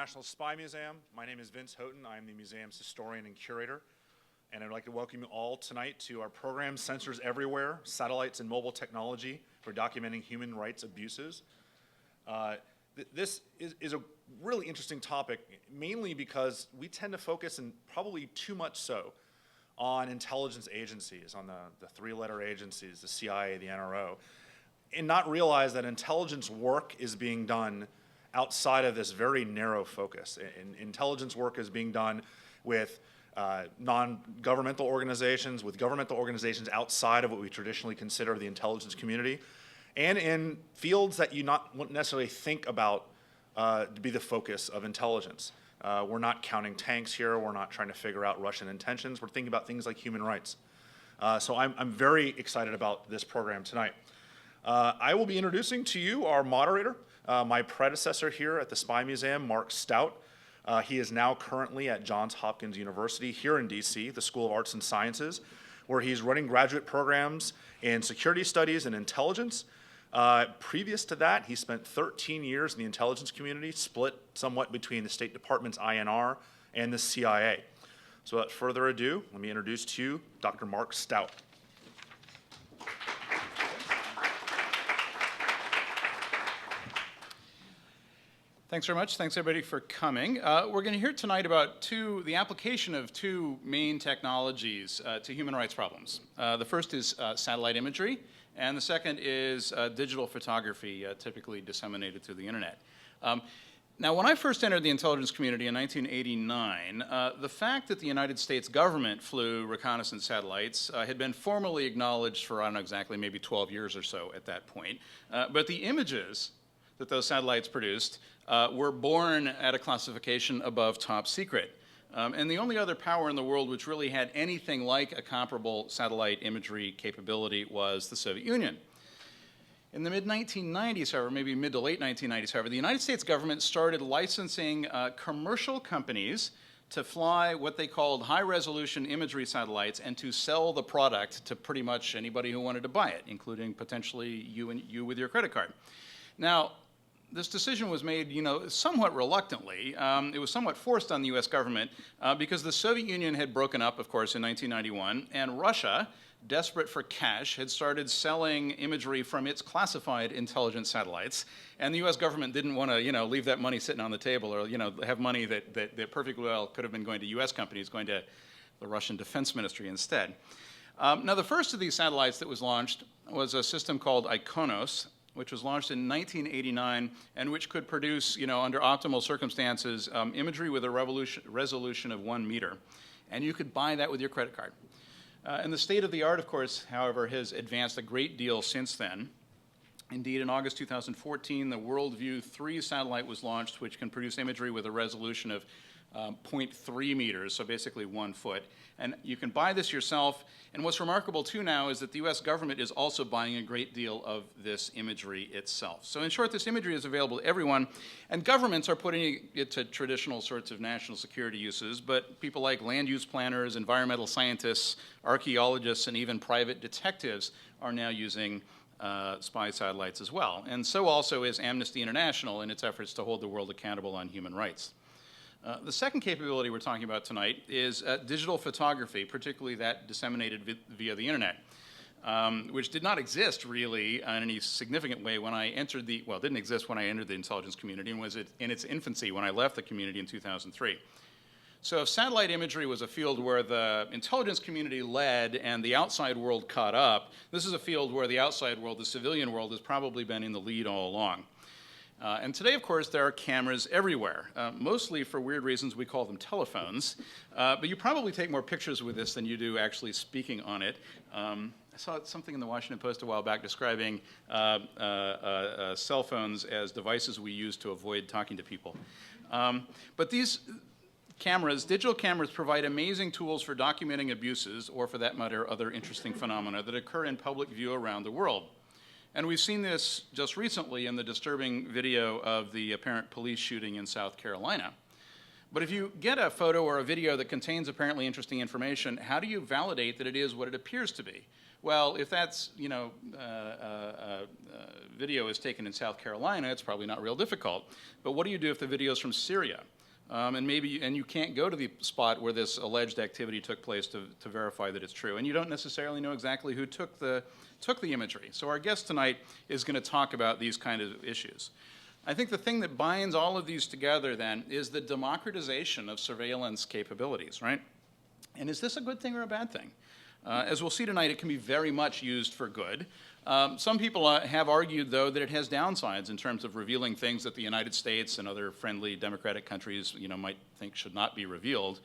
National Spy Museum. My name is Vince Houghton. I'm the museum's historian and curator. And I'd like to welcome you all tonight to our program, Sensors Everywhere, Satellites and Mobile Technology for Documenting Human Rights Abuses. This is a really interesting topic, mainly because we tend to focus, and probably too much so, on intelligence agencies, on the three-letter agencies, the CIA, the NRO, and not realize that intelligence work is being done outside of this very narrow focus. And intelligence work is being done with non-governmental organizations, with governmental organizations outside of what we traditionally consider the intelligence community, and in fields that you wouldn't necessarily think about to be the focus of intelligence. We're not counting tanks here. We're not trying to figure out Russian intentions. We're thinking about things like human rights. So I'm very excited about this program tonight. I will be introducing to you our moderator, my predecessor here at the Spy Museum, Mark Stout. He is now currently at Johns Hopkins University here in DC, the School of Arts and Sciences, where he's running graduate programs in security studies and intelligence. Previous to that, he spent 13 years in the intelligence community, split somewhat between the State Department's INR and the CIA. So without further ado, let me introduce to you Dr. Mark Stout. Thanks very much. Thanks everybody for coming. We're going to hear tonight about the application of two main technologies to human rights problems. The first is satellite imagery, and the second is digital photography, typically disseminated through the internet. Now, when I first entered the intelligence community in 1989, the fact that the United States government flew reconnaissance satellites had been formally acknowledged for, I don't know exactly, maybe 12 years or so at that point. But the images that those satellites produced were born at a classification above top secret. And the only other power in the world which really had anything like a comparable satellite imagery capability was the Soviet Union. In the mid-1990s, however, maybe mid to late 1990s, however, the United States government started licensing commercial companies to fly what they called high-resolution imagery satellites and to sell the product to pretty much anybody who wanted to buy it, including potentially you with your credit card. Now, this decision was made, somewhat reluctantly. It was somewhat forced on the U.S. government because the Soviet Union had broken up, of course, in 1991, and Russia, desperate for cash, had started selling imagery from its classified intelligence satellites, and the U.S. government didn't want to, leave that money sitting on the table, or, have money that perfectly well could have been going to U.S. companies, going to the Russian Defense Ministry instead. Now, the first of these satellites that was launched was a system called Ikonos, which was launched in 1989 and which could produce, under optimal circumstances, imagery with a resolution of 1 meter. And you could buy that with your credit card. And the state of the art, of course, however, has advanced a great deal since then. Indeed, in August 2014, the WorldView 3 satellite was launched, which can produce imagery with a resolution of 0.3 meters, so basically 1 foot. And you can buy this yourself. And what's remarkable, too, now is that the U.S. government is also buying a great deal of this imagery itself. So in short, this imagery is available to everyone. And governments are putting it to traditional sorts of national security uses. But people like land use planners, environmental scientists, archaeologists, and even private detectives are now using spy satellites as well. And so also is Amnesty International in its efforts to hold the world accountable on human rights. The second capability we're talking about tonight is digital photography, particularly that disseminated via the internet, which did not exist really in any significant way when I entered didn't exist when I entered the intelligence community and was in its infancy when I left the community in 2003. So if satellite imagery was a field where the intelligence community led and the outside world caught up, this is a field where the outside world, the civilian world, has probably been in the lead all along. And today, of course, there are cameras everywhere. Mostly for weird reasons, we call them telephones. But you probably take more pictures with this than you do actually speaking on it. I saw something in the Washington Post a while back describing cell phones as devices we use to avoid talking to people. But these digital cameras provide amazing tools for documenting abuses, or for that matter, other interesting phenomena that occur in public view around the world. And we've seen this just recently in the disturbing video of the apparent police shooting in South Carolina. But if you get a photo or a video that contains apparently interesting information, how do you validate that it is what it appears to be? well, if that's, video is taken in South Carolina, it's probably not real difficult. But what do you do if the video is from Syria? And you can't go to the spot where this alleged activity took place to verify that it's true. And you don't necessarily know exactly who took the imagery. So our guest tonight is going to talk about these kind of issues. I think the thing that binds all of these together then is the democratization of surveillance capabilities, right? And is this a good thing or a bad thing? As we'll see tonight, it can be very much used for good. Some people have argued, though, that it has downsides in terms of revealing things that the United States and other friendly democratic countries, might think should not be revealed.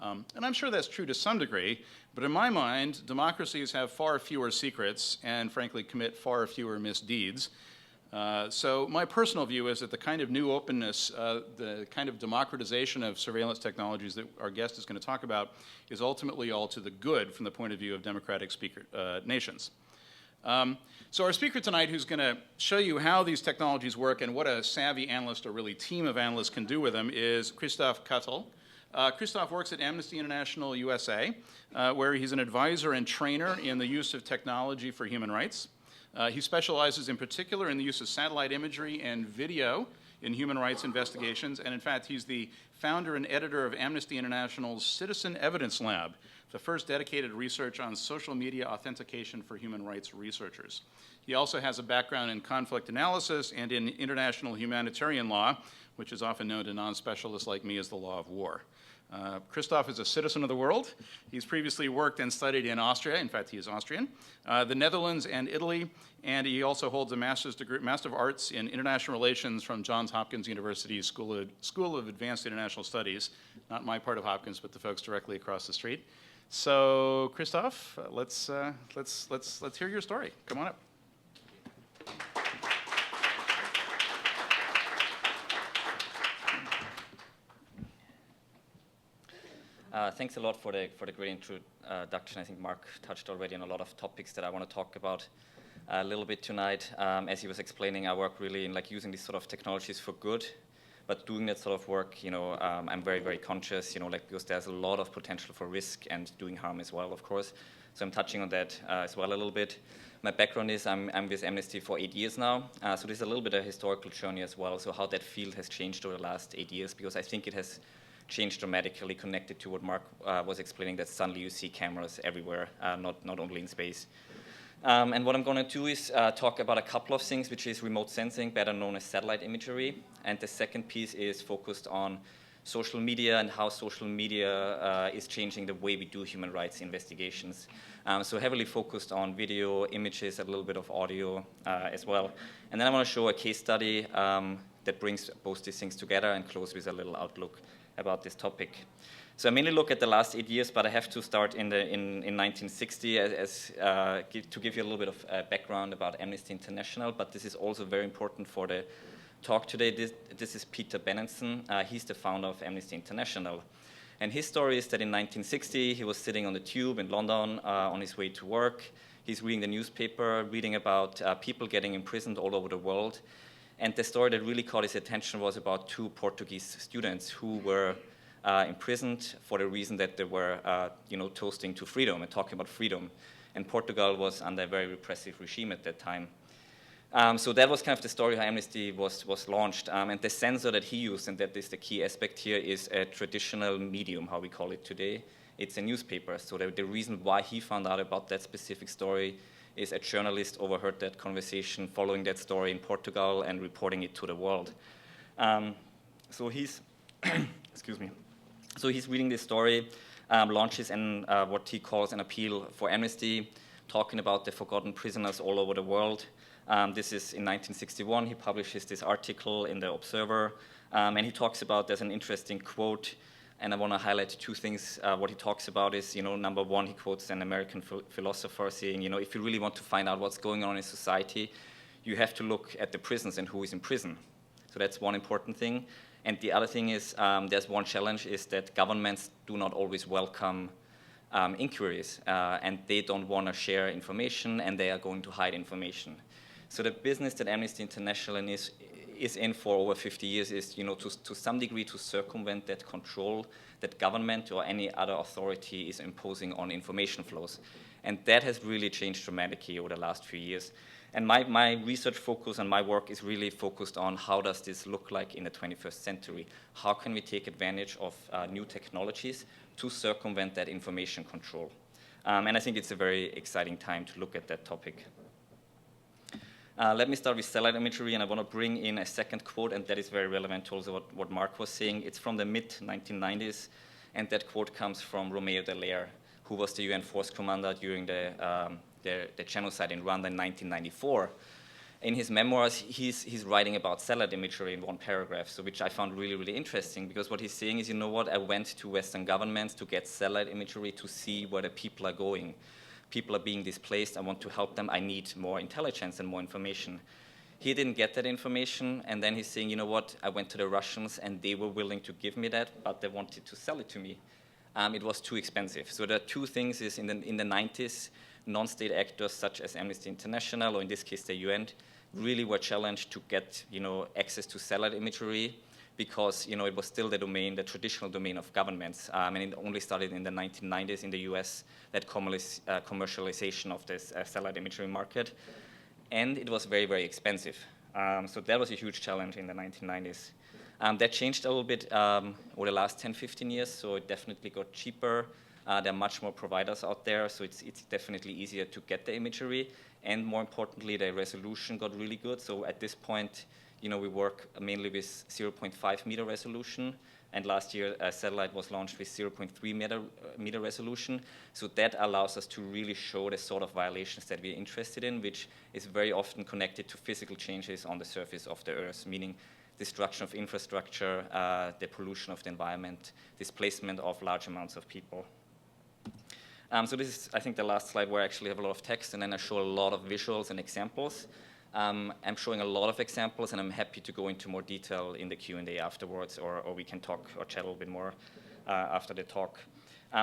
And I'm sure that's true to some degree, but in my mind, democracies have far fewer secrets and, frankly, commit far fewer misdeeds. So my personal view is that the kind of new openness, the kind of democratization of surveillance technologies that our guest is going to talk about is ultimately all to the good from the point of view of democratic nations. So our speaker tonight, who's going to show you how these technologies work and what a savvy analyst or really team of analysts can do with them, is Christoph Koettl. Christoph works at Amnesty International USA, where he's an advisor and trainer in the use of technology for human rights. He specializes in particular in the use of satellite imagery and video in human rights investigations, and in fact, he's the founder and editor of Amnesty International's Citizen Evidence Lab, the first dedicated research on social media authentication for human rights researchers. He also has a background in conflict analysis and in international humanitarian law, which is often known to non-specialists like me as the law of war. Christoph is a citizen of the world. He's previously worked and studied in Austria. In fact, he is Austrian, the Netherlands and Italy, and he also holds a Master of Arts in International Relations from Johns Hopkins University School of Advanced International Studies. Not my part of Hopkins, but the folks directly across the street. So, Christoph, let's hear your story. Come on up. Thanks a lot for the great introduction. I think Mark touched already on a lot of topics that I want to talk about a little bit tonight. As he was explaining, I work really in using these sort of technologies for good, but doing that sort of work, I'm very, very conscious, because there's a lot of potential for risk and doing harm as well, of course. So I'm touching on that as well a little bit. My background is I'm with Amnesty for 8 years now, so this is a little bit of a historical journey as well. So how that field has changed over the last 8 years, because I think it has changed dramatically, connected to what Mark was explaining, that suddenly you see cameras everywhere, not only in space. And what I'm going to do is talk about a couple of things, which is remote sensing, better known as satellite imagery. And the second piece is focused on social media and how social media is changing the way we do human rights investigations. So heavily focused on video, images, a little bit of audio as well. And then I want to show a case study that brings both these things together and close with a little outlook about this topic. So I mainly look at the last 8 years, but I have to start in 1960 to give you a little bit of background about Amnesty International, but this is also very important for the talk today. This is Peter Benenson. He's the founder of Amnesty International. And his story is that in 1960, he was sitting on the tube in London on his way to work. He's reading the newspaper, reading about people getting imprisoned all over the world. And the story that really caught his attention was about 2 Portuguese students who were imprisoned for the reason that they were, toasting to freedom and talking about freedom. And Portugal was under a very repressive regime at that time. So that was kind of the story how Amnesty was launched. And the sensor that he used, and that is the key aspect here, is a traditional medium, how we call it today. It's a newspaper. So the reason why he found out about that specific story is a journalist overheard that conversation following that story in Portugal and reporting it to the world. So he's, excuse me. So he's reading this story, launches what he calls an appeal for amnesty, talking about the forgotten prisoners all over the world. This is in 1961. He publishes this article in the Observer, and he talks about, there's an interesting quote, and I want to highlight 2 things. What he talks about is, number one, he quotes an American philosopher saying, if you really want to find out what's going on in society, you have to look at the prisons and who is in prison. So that's one important thing. And the other thing is, there's one challenge, is that governments do not always welcome inquiries, and they don't want to share information, and they are going to hide information. So the business that Amnesty International is in for over 50 years is, to some degree to circumvent that control that government or any other authority is imposing on information flows. And that has really changed dramatically over the last few years. And my research focus and my work is really focused on how does this look like in the 21st century? How can we take advantage of new technologies to circumvent that information control? And I think it's a very exciting time to look at that topic. Let me start with satellite imagery, and I want to bring in a second quote, and that is very relevant to also what Mark was saying. It's from the mid-1990s, and that quote comes from Romeo Dallaire, who was the UN force commander during the genocide in Rwanda in 1994. In his memoirs, he's writing about satellite imagery in one paragraph, so which I found really, really interesting, because what he's saying is, you know what, I went to Western governments to get satellite imagery to see where the people are going. People are being displaced, I want to help them, I need more intelligence and more information. He didn't get that information, and then he's saying, you know what, I went to the Russians and they were willing to give me that, but they wanted to sell it to me. It was too expensive. So there are two things is in the 90s, non-state actors such as Amnesty International, or in this case the UN, really were challenged to get access to satellite imagery, because it was still the traditional domain of governments, and it only started in the 1990s in the US, that commercialization of this satellite imagery market, and it was very, very expensive. So that was a huge challenge in the 1990s. That changed a little bit over the last 10, 15 years, so it definitely got cheaper. There are much more providers out there, so it's definitely easier to get the imagery, and more importantly, the resolution got really good. So at this point, we work mainly with 0.5 meter resolution, and last year a satellite was launched with 0.3 meter resolution. So that allows us to really show the sort of violations that we're interested in, which is very often connected to physical changes on the surface of the Earth, meaning destruction of infrastructure, the pollution of the environment, displacement of large amounts of people. So this is, I think, the last slide where I actually have a lot of text, and then I show a lot of visuals and examples. I'm showing a lot of examples, and I'm happy to go into more detail in the Q&A afterwards, or we can talk or chat a little bit more after the talk.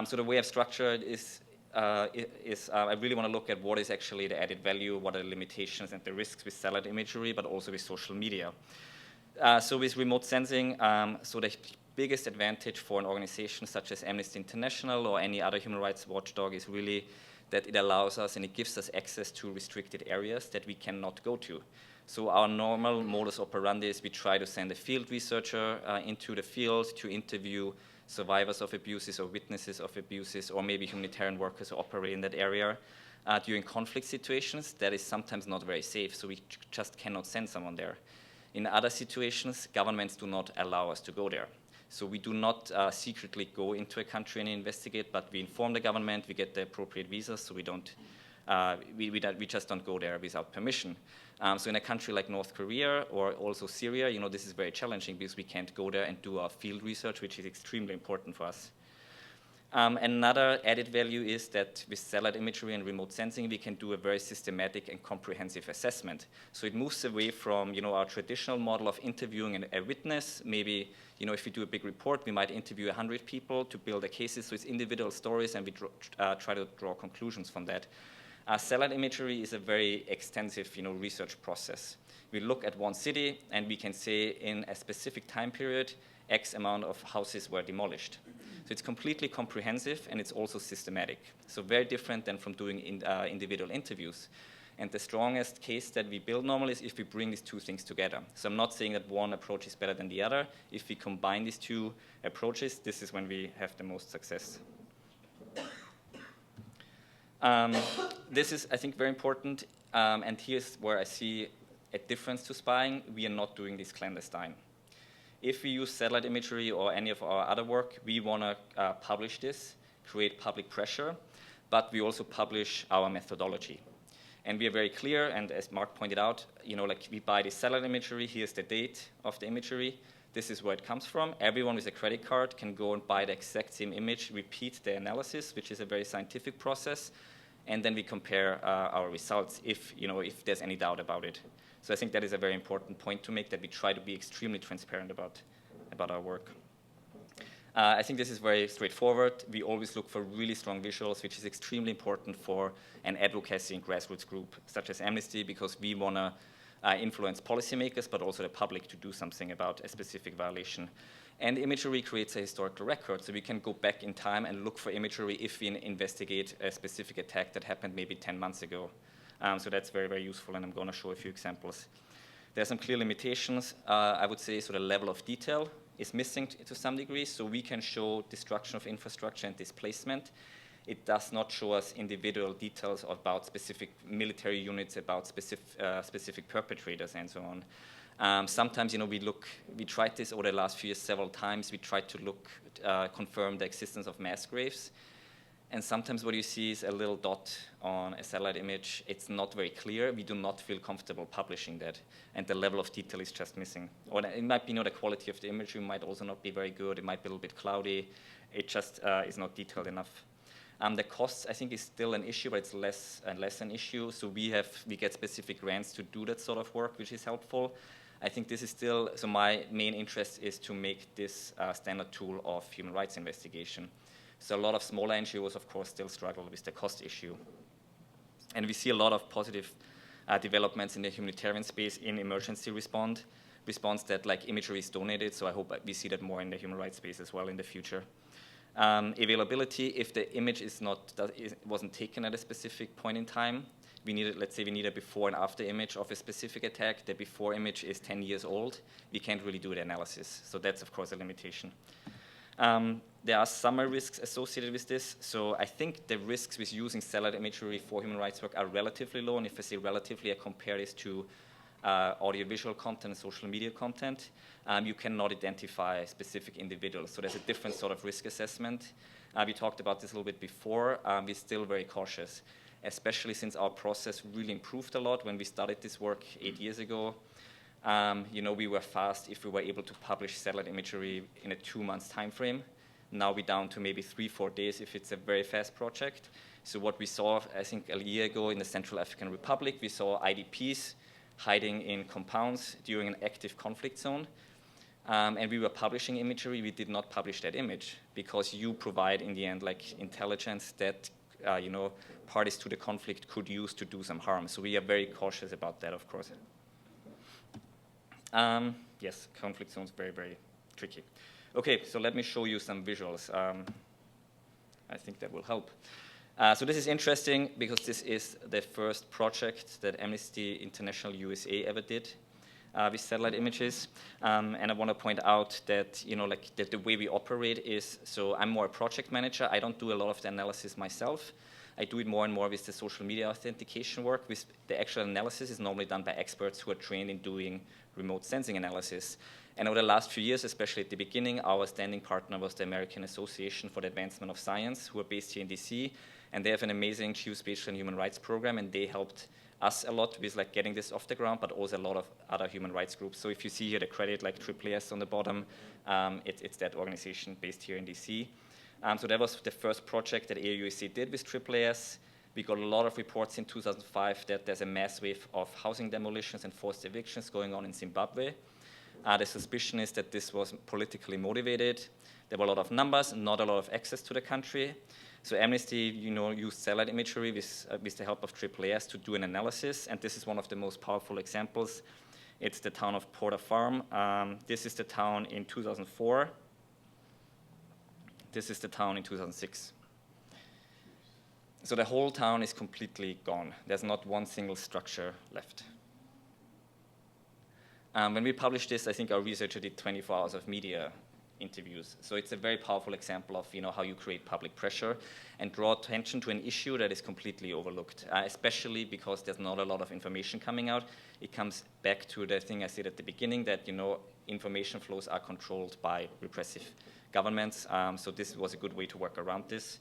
So the way I've structured is I really want to look at what is actually the added value, what are the limitations and the risks with satellite imagery, but also with social media. So with remote sensing, so the biggest advantage for an organization such as Amnesty International or any other human rights watchdog is really that it allows us and it gives us access to restricted areas that we cannot go to. So our normal modus operandi is we try to send a field researcher into the field to interview survivors of abuses or witnesses of abuses, or maybe humanitarian workers who operate in that area. During conflict situations, that is sometimes not very safe, so we just cannot send someone there. In other situations, governments do not allow us to go there. So we do not secretly go into a country and investigate, but we inform the government, we get the appropriate visas, so we just don't go there without permission. So in a country like North Korea or also Syria, this is very challenging because we can't go there and do our field research, which is extremely important for us. Another added value is that with satellite imagery and remote sensing, we can do a very systematic and comprehensive assessment. So it moves away from our traditional model of interviewing a witness. Maybe if we do a big report, we might interview 100 people to build the cases. So it's individual stories, and we try to draw conclusions from that. Satellite imagery is a very extensive research process. We look at one city, and we can say in a specific time period, X amount of houses were demolished. So it's completely comprehensive, and it's also systematic. So very different than from doing individual interviews. And the strongest case that we build normally is if we bring these two things together. So I'm not saying that one approach is better than the other. If we combine these two approaches, this is when we have the most success. This is, I think, very important. And here's where I see a difference to spying. We are not doing this clandestine. If we use satellite imagery or any of our other work, we want to publish this, create public pressure, but we also publish our methodology. And we are very clear, and as Mark pointed out, we buy the satellite imagery, here's the date of the imagery, this is where it comes from. Everyone with a credit card can go and buy the exact same image, repeat the analysis, which is a very scientific process, and then we compare our results if there's any doubt about it. So I think that is a very important point to make, that we try to be extremely transparent about our work. I think this is very straightforward. We always look for really strong visuals, which is extremely important for an advocacy and grassroots group such as Amnesty, because we want to influence policymakers, but also the public to do something about a specific violation. And imagery creates a historical record, so we can go back in time and look for imagery if we investigate a specific attack that happened maybe 10 months ago. So that's very, very useful, and I'm going to show a few examples. There are some clear limitations. I would say so the level of detail is missing to some degree, so we can show destruction of infrastructure and displacement. It does not show us individual details about specific military units, about specific perpetrators, and so on. Sometimes, we tried this over the last few years several times. We tried to confirm the existence of mass graves. And sometimes what you see is a little dot on a satellite image. It's not very clear. We do not feel comfortable publishing that. And the level of detail is just missing. Or it might be, the quality of the imagery might also not be very good. It might be a little bit cloudy. It just is not detailed enough. The costs, I think, is still an issue, but it's less and less an issue. So we get specific grants to do that sort of work, which is helpful. I think this is still, so my main interest is to make this a standard tool of human rights investigation. So a lot of smaller NGOs, of course, still struggle with the cost issue. And we see a lot of positive developments in the humanitarian space in emergency response that imagery is donated. So I hope we see that more in the human rights space as well in the future. Availability, if the image wasn't taken at a specific point in time, let's say we need a before and after image of a specific attack. The before image is 10 years old. We can't really do the analysis. So that's, of course, a limitation. There are some risks associated with this. So I think the risks with using satellite imagery for human rights work are relatively low. And if I say relatively, I compare this to audiovisual content and social media content. You cannot identify specific individuals. So there's a different sort of risk assessment. We talked about this a little bit before. We're still very cautious, especially since our process really improved a lot when we started this work 8 years ago. We were fast if we were able to publish satellite imagery in a 2-month time frame. Now we're down to maybe 3-4 days if it's a very fast project. So what we saw, I think, a year ago in the Central African Republic, we saw IDPs hiding in compounds during an active conflict zone. And we were publishing imagery. We did not publish that image because you provide, in the end, intelligence that parties to the conflict could use to do some harm. So we are very cautious about that, of course. Yes, conflict zones, very, very tricky. Okay, so let me show you some visuals. I think that will help. So this is interesting because this is the first project that Amnesty International USA ever did with satellite images. And I want to point out that, the way we operate is, so I'm more a project manager. I don't do a lot of the analysis myself. I do it more and more with the social media authentication work. With the actual analysis is normally done by experts who are trained in doing remote sensing analysis. And over the last few years, especially at the beginning, our standing partner was the American Association for the Advancement of Science, who are based here in DC. And they have an amazing geospatial and human rights program, and they helped us a lot with getting this off the ground, but also a lot of other human rights groups. So if you see here the credit AAAS on the bottom, it's that organization based here in DC. So that was the first project that AUUC did with AAAS. We got a lot of reports in 2005 that there's a mass wave of housing demolitions and forced evictions going on in Zimbabwe. The suspicion is that this was politically motivated. There were a lot of numbers, not a lot of access to the country. So Amnesty, used satellite imagery with the help of AAAS to do an analysis, and this is one of the most powerful examples. It's the town of Porter Farm. This is the town in 2004. This is the town in 2006. So the whole town is completely gone. There's not one single structure left. When we published this, I think our researcher did 24 hours of media interviews. So it's a very powerful example of how you create public pressure and draw attention to an issue that is completely overlooked, especially because there's not a lot of information coming out. It comes back to the thing I said at the beginning that information flows are controlled by repressive governments. So this was a good way to work around this.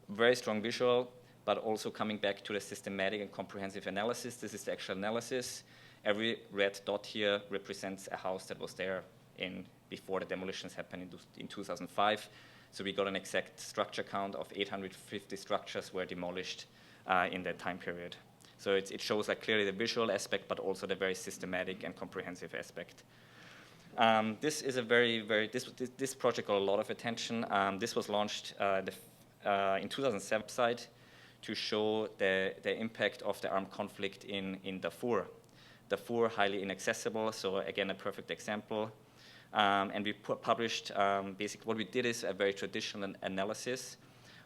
Very strong visual, but also coming back to the systematic and comprehensive analysis. This is the actual analysis. Every red dot here represents a house that was there before the demolitions happened in 2005. So we got an exact structure count of 850 structures were demolished in that time period. So it shows clearly the visual aspect, but also the very systematic and comprehensive aspect. This is this project got a lot of attention. This was launched in 2007 to show the impact of the armed conflict in Darfur. Darfur, highly inaccessible, so again, a perfect example. And we published, basically what we did is a very traditional analysis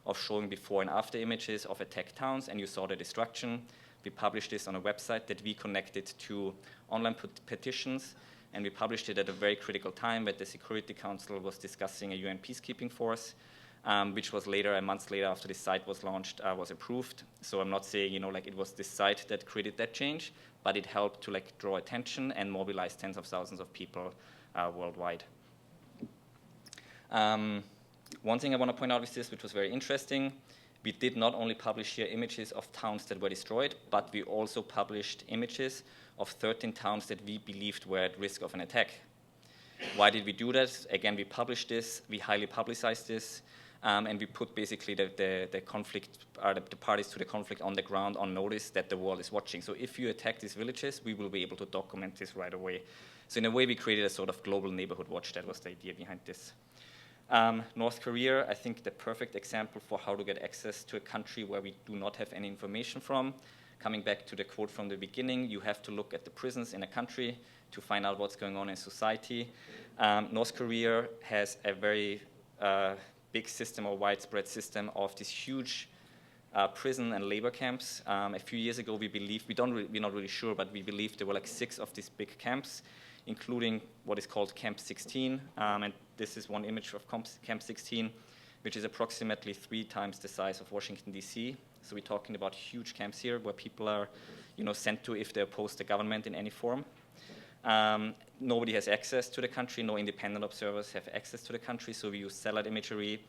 of showing before and after images of attacked towns, and you saw the destruction. We published this on a website that we connected to online petitions, and we published it at a very critical time that the Security Council was discussing a UN peacekeeping force, which was later, a month later after this site was launched, was approved. So I'm not saying, like it was this site that created that change, but it helped to like draw attention and mobilize tens of thousands of people worldwide. One thing I want to point out is this, which was very interesting. We did not only publish here images of towns that were destroyed, but we also published images of 13 towns that we believed were at risk of an attack. Why did we do that? Again, we published this, we highly publicized this, and we put basically the conflict, the parties to the conflict on the ground on notice that the world is watching. So if you attack these villages, we will be able to document this right away. So in a way, we created a sort of global neighborhood watch. That was the idea behind this. North Korea, I think the perfect example for how to get access to a country where we do not have any information from. Coming back to the quote from the beginning, you have to look at the prisons in a country to find out what's going on in society. North Korea has a very big system or widespread system of these huge prison and labor camps. A few years ago, we believed, we're not really sure, but we believed there were like 6 of these big camps, including what is called Camp 16. And this is one image of Camp 16, which is approximately 3 times the size of Washington, D.C. So we're talking about huge camps here where people are sent to if they oppose the government in any form. Nobody has access to the country. No independent observers have access to the country. So we use satellite imagery.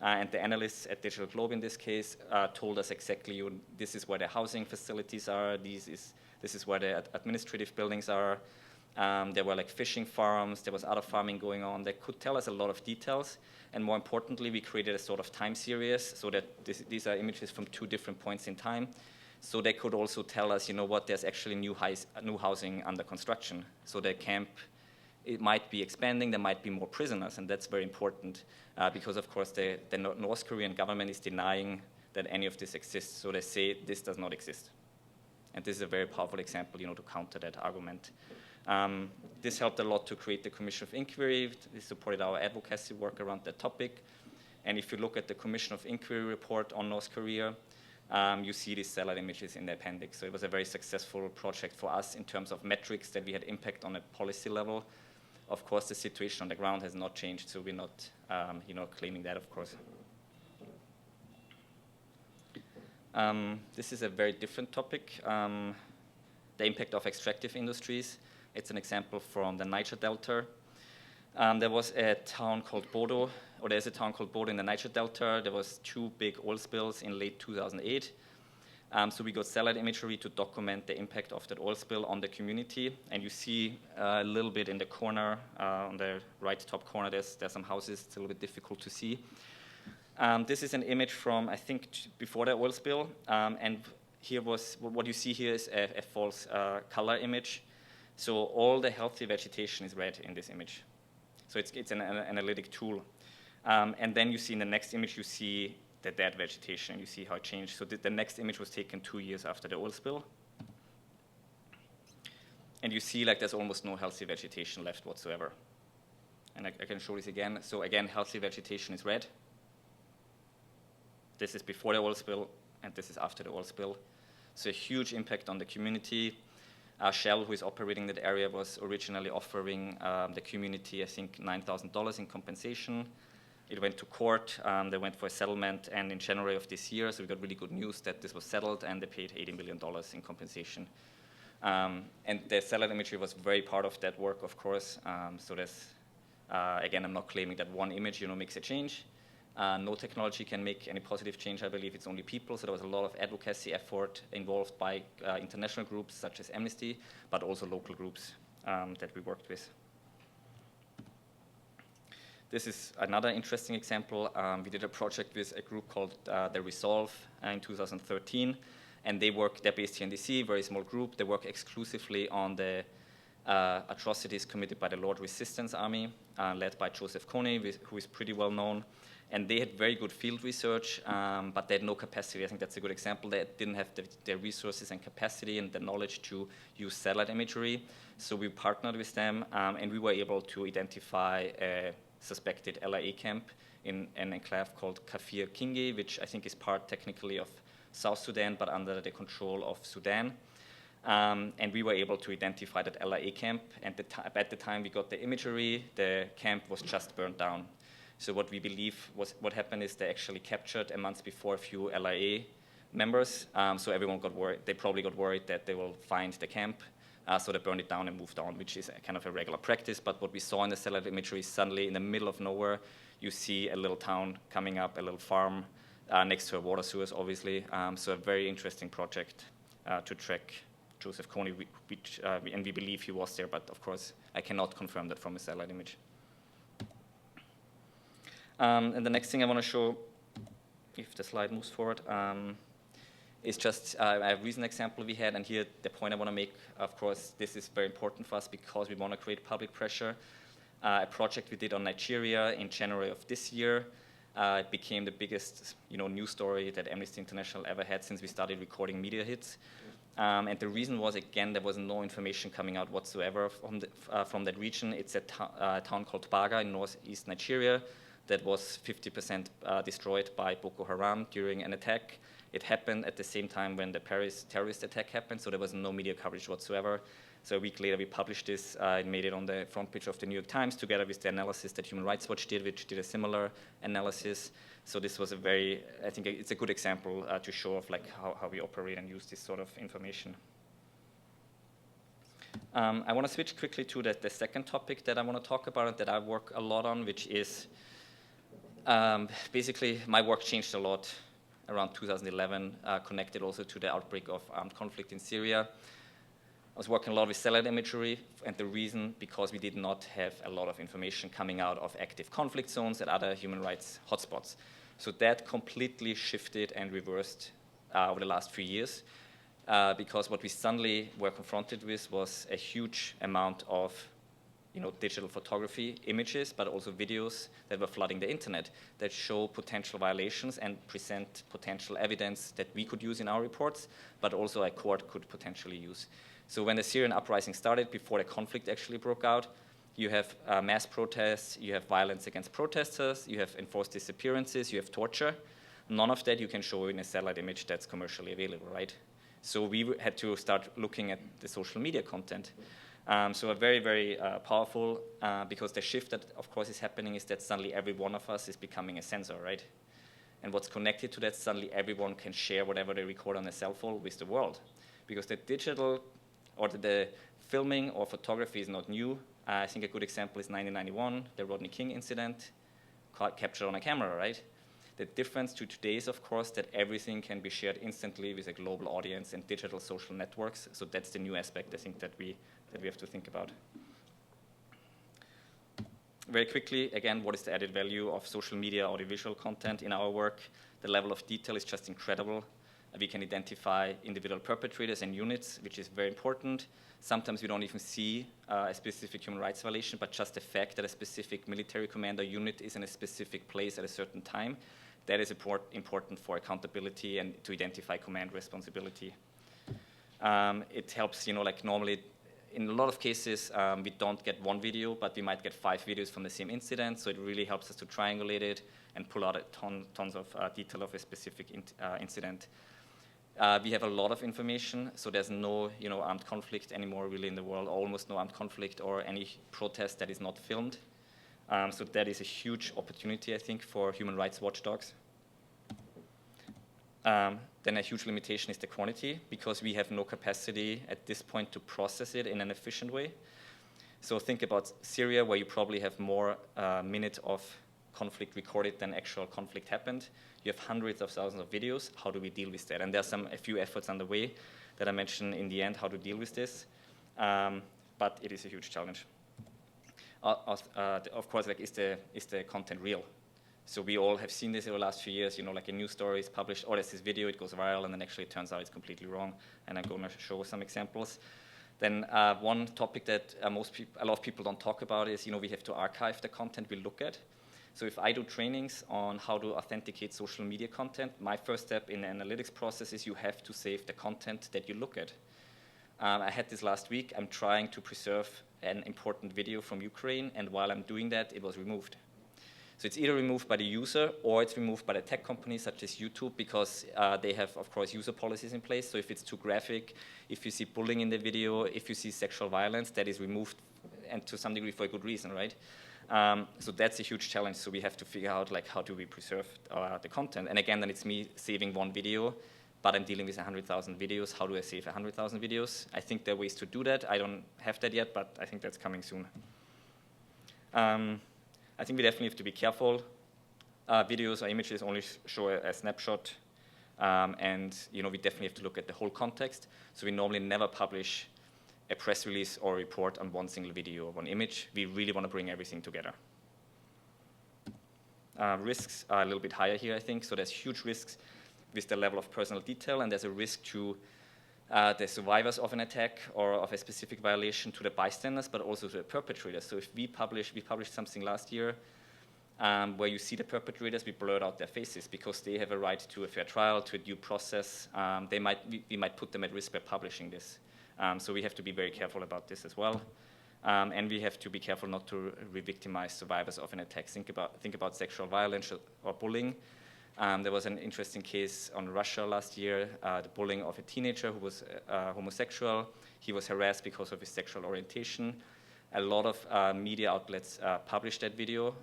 And the analysts at Digital Globe in this case told us exactly this is where the housing facilities are. This is where the administrative buildings are. There were like fishing farms, there was other farming going on. They could tell us a lot of details, and more importantly, we created a sort of time series so that these are images from 2 different points in time. So they could also tell us, there's actually new housing under construction. So the camp, it might be expanding, there might be more prisoners, and that's very important because, of course, the North Korean government is denying that any of this exists. So they say this does not exist. And this is a very powerful example, to counter that argument. This helped a lot to create the Commission of Inquiry. This supported our advocacy work around that topic. And if you look at the Commission of Inquiry report on North Korea, you see these satellite images in the appendix. So it was a very successful project for us in terms of metrics that we had impact on a policy level. Of course, the situation on the ground has not changed, so we're not claiming that, of course. This is a very different topic, the impact of extractive industries. It's an example from the Niger Delta. There was a town called Bodo, or there's a town called Bodo in the Niger Delta. There was 2 big oil spills in late 2008. So we got satellite imagery to document the impact of that oil spill on the community. And you see a little bit in the corner, on the right top corner, there's some houses. It's a little bit difficult to see. This is an image from, I think, before the oil spill. And here was, what you see here is a false color image. So all the healthy vegetation is red in this image. So it's an analytic tool. And then you see in the next image, you see the dead vegetation. You see how it changed. So the next image was taken 2 years after the oil spill. And you see like there's almost no healthy vegetation left whatsoever. And I can show this again. So again, healthy vegetation is red. This is before the oil spill, and this is after the oil spill. So a huge impact on the community. Shell, who is operating that area, was originally offering the community, I think, $9,000 in compensation. It went to court. They went for a settlement, and in January of this year, so we got really good news that this was settled, and they paid $80 million in compensation. And the satellite imagery was very part of that work, of course. So there's, again, I'm not claiming that one image, makes a change. No technology can make any positive change. I believe it's only people. So there was a lot of advocacy effort involved by international groups such as Amnesty, but also local groups that we worked with. This is another interesting example. We did a project with a group called The Resolve in 2013. And they're based here in DC, very small group. They work exclusively on the atrocities committed by the Lord Resistance Army, led by Joseph Kony, who is pretty well known. And they had very good field research, but they had no capacity. I think that's a good example. They didn't have the resources and capacity and the knowledge to use satellite imagery. So we partnered with them, and we were able to identify a suspected LIA camp in an enclave called Kafir Kingi, which I think is part technically of South Sudan, but under the control of Sudan. And we were able to identify that LIA camp. And at the time we got the imagery, the camp was just burned down. So what we believe was what happened is they actually captured a month before a few LIA members. So everyone got worried. They probably got worried that they will find the camp. So they burned it down and moved on, which is kind of a regular practice. But what we saw in the satellite imagery is suddenly in the middle of nowhere, you see a little town coming up, a little farm next to a water source, obviously. So a very interesting project to track Joseph Kony, and we believe he was there. But of course, I cannot confirm that from a satellite image. And the next thing I want to show, if the slide moves forward, is just a recent example we had. And here, the point I want to make, of course, this is very important for us because we want to create public pressure. A project we did on Nigeria in January of this year. It became the biggest news story that Amnesty International ever had since we started recording media hits. And the reason was, again, there was no information coming out whatsoever from that region. It's a town called Baga in northeast Nigeria that was 50% destroyed by Boko Haram during an attack. It happened at the same time when the Paris terrorist attack happened, so there was no media coverage whatsoever. So a week later, we published this and made it on the front page of the New York Times together with the analysis that Human Rights Watch did, which did a similar analysis. So this was I think it's a good example to show of like how we operate and use this sort of information. I want to switch quickly to the second topic that I want to talk about and that I work a lot on, which is basically my work changed a lot around 2011, connected also to the outbreak of armed conflict in Syria. I was working a lot with satellite imagery, and the reason because we did not have a lot of information coming out of active conflict zones and other human rights hotspots. So that completely shifted and reversed over the last few years, because what we suddenly were confronted with was a huge amount of digital photography, images, but also videos that were flooding the internet that show potential violations and present potential evidence that we could use in our reports, but also a court could potentially use. So when the Syrian uprising started, before the conflict actually broke out, you have mass protests, you have violence against protesters, you have enforced disappearances, you have torture. None of that you can show in a satellite image that's commercially available, right? So we had to start looking at the social media content. So a very, very powerful, because the shift that, of course, is happening is that suddenly every one of us is becoming a sensor, right? And what's connected to that, suddenly everyone can share whatever they record on a cell phone with the world. Because the digital or the filming or photography is not new. I think a good example is 1991, the Rodney King incident, captured on a camera, right? The difference to today is, of course, that everything can be shared instantly with a global audience and digital social networks. So that's the new aspect, I think, that we have to think about. Very quickly, again, what is the added value of social media audiovisual content in our work? The level of detail is just incredible. We can identify individual perpetrators and units, which is very important. Sometimes we don't even see a specific human rights violation, but just the fact that a specific military commander unit is in a specific place at a certain time, that is important for accountability and to identify command responsibility. It helps, like normally, in a lot of cases, we don't get one video, but we might get 5 videos from the same incident, so it really helps us to triangulate it and pull out tons of detail of a specific incident. We have a lot of information, so there's no armed conflict anymore really in the world, almost no armed conflict or any protest that is not filmed. So that is a huge opportunity, I think, for human rights watchdogs. Then a huge limitation is the quantity, because we have no capacity at this point to process it in an efficient way. So think about Syria, where you probably have more minutes of conflict recorded than actual conflict happened. You have hundreds of thousands of videos. How do we deal with that? And there's a few efforts underway that I mentioned in the end, how to deal with this. But it is a huge challenge. Of course, is the content real? So we all have seen this over the last few years, like a news story is published, or there's this video, it goes viral, and then actually it turns out it's completely wrong. And I'm going to show some examples. Then one topic that a lot of people don't talk about is, we have to archive the content we look at. So if I do trainings on how to authenticate social media content, my first step in the analytics process is you have to save the content that you look at. I had this last week. I'm trying to preserve an important video from Ukraine, and while I'm doing that, it was removed. So it's either removed by the user or it's removed by the tech companies such as YouTube, because they have, of course, user policies in place. So if it's too graphic, if you see bullying in the video, if you see sexual violence, that is removed, and to some degree for a good reason, right? So that's a huge challenge. So we have to figure out, like, how do we preserve the content? And again, then it's me saving one video, but I'm dealing with 100,000 videos. How do I save 100,000 videos? I think there are ways to do that. I don't have that yet, but I think that's coming soon. I think we definitely have to be careful. Videos or images only show a snapshot, and we definitely have to look at the whole context. So we normally never publish a press release or report on one single video or one image. We really want to bring everything together. Risks are a little bit higher here, I think. So there's huge risks with the level of personal detail, and there's a risk to the survivors of an attack or of a specific violation, to the bystanders, but also to the perpetrators. So if we published something last year where you see the perpetrators, we blurred out their faces because they have a right to a fair trial, to a due process. We might put them at risk by publishing this. So we have to be very careful about this as well. And we have to be careful not to re-victimize survivors of an attack. Think about sexual violence or bullying. There was an interesting case on Russia last year, the bullying of a teenager who was homosexual. He was harassed because of his sexual orientation. A lot of media outlets published that video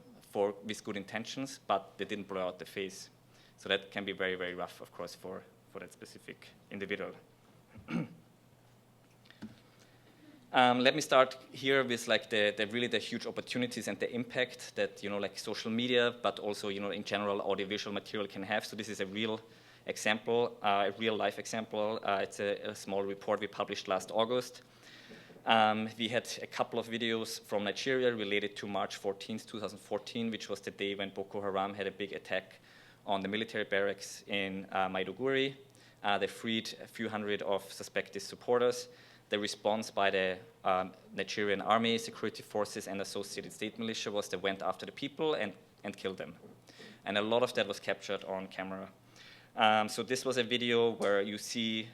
with good intentions, but they didn't blur out the face. So that can be very, very rough, of course, for that specific individual. Let me start here with like the huge opportunities and the impact that like social media, but also in general audiovisual material can have. So this is a real example, a real life example. It's a small report we published last August. We had a couple of videos from Nigeria related to March 14th, 2014, which was the day when Boko Haram had a big attack on the military barracks in Maiduguri. They freed a few hundred of suspected supporters. The response by the Nigerian army, security forces, and associated state militia was they went after the people and killed them. And a lot of that was captured on camera. So this was a video where you see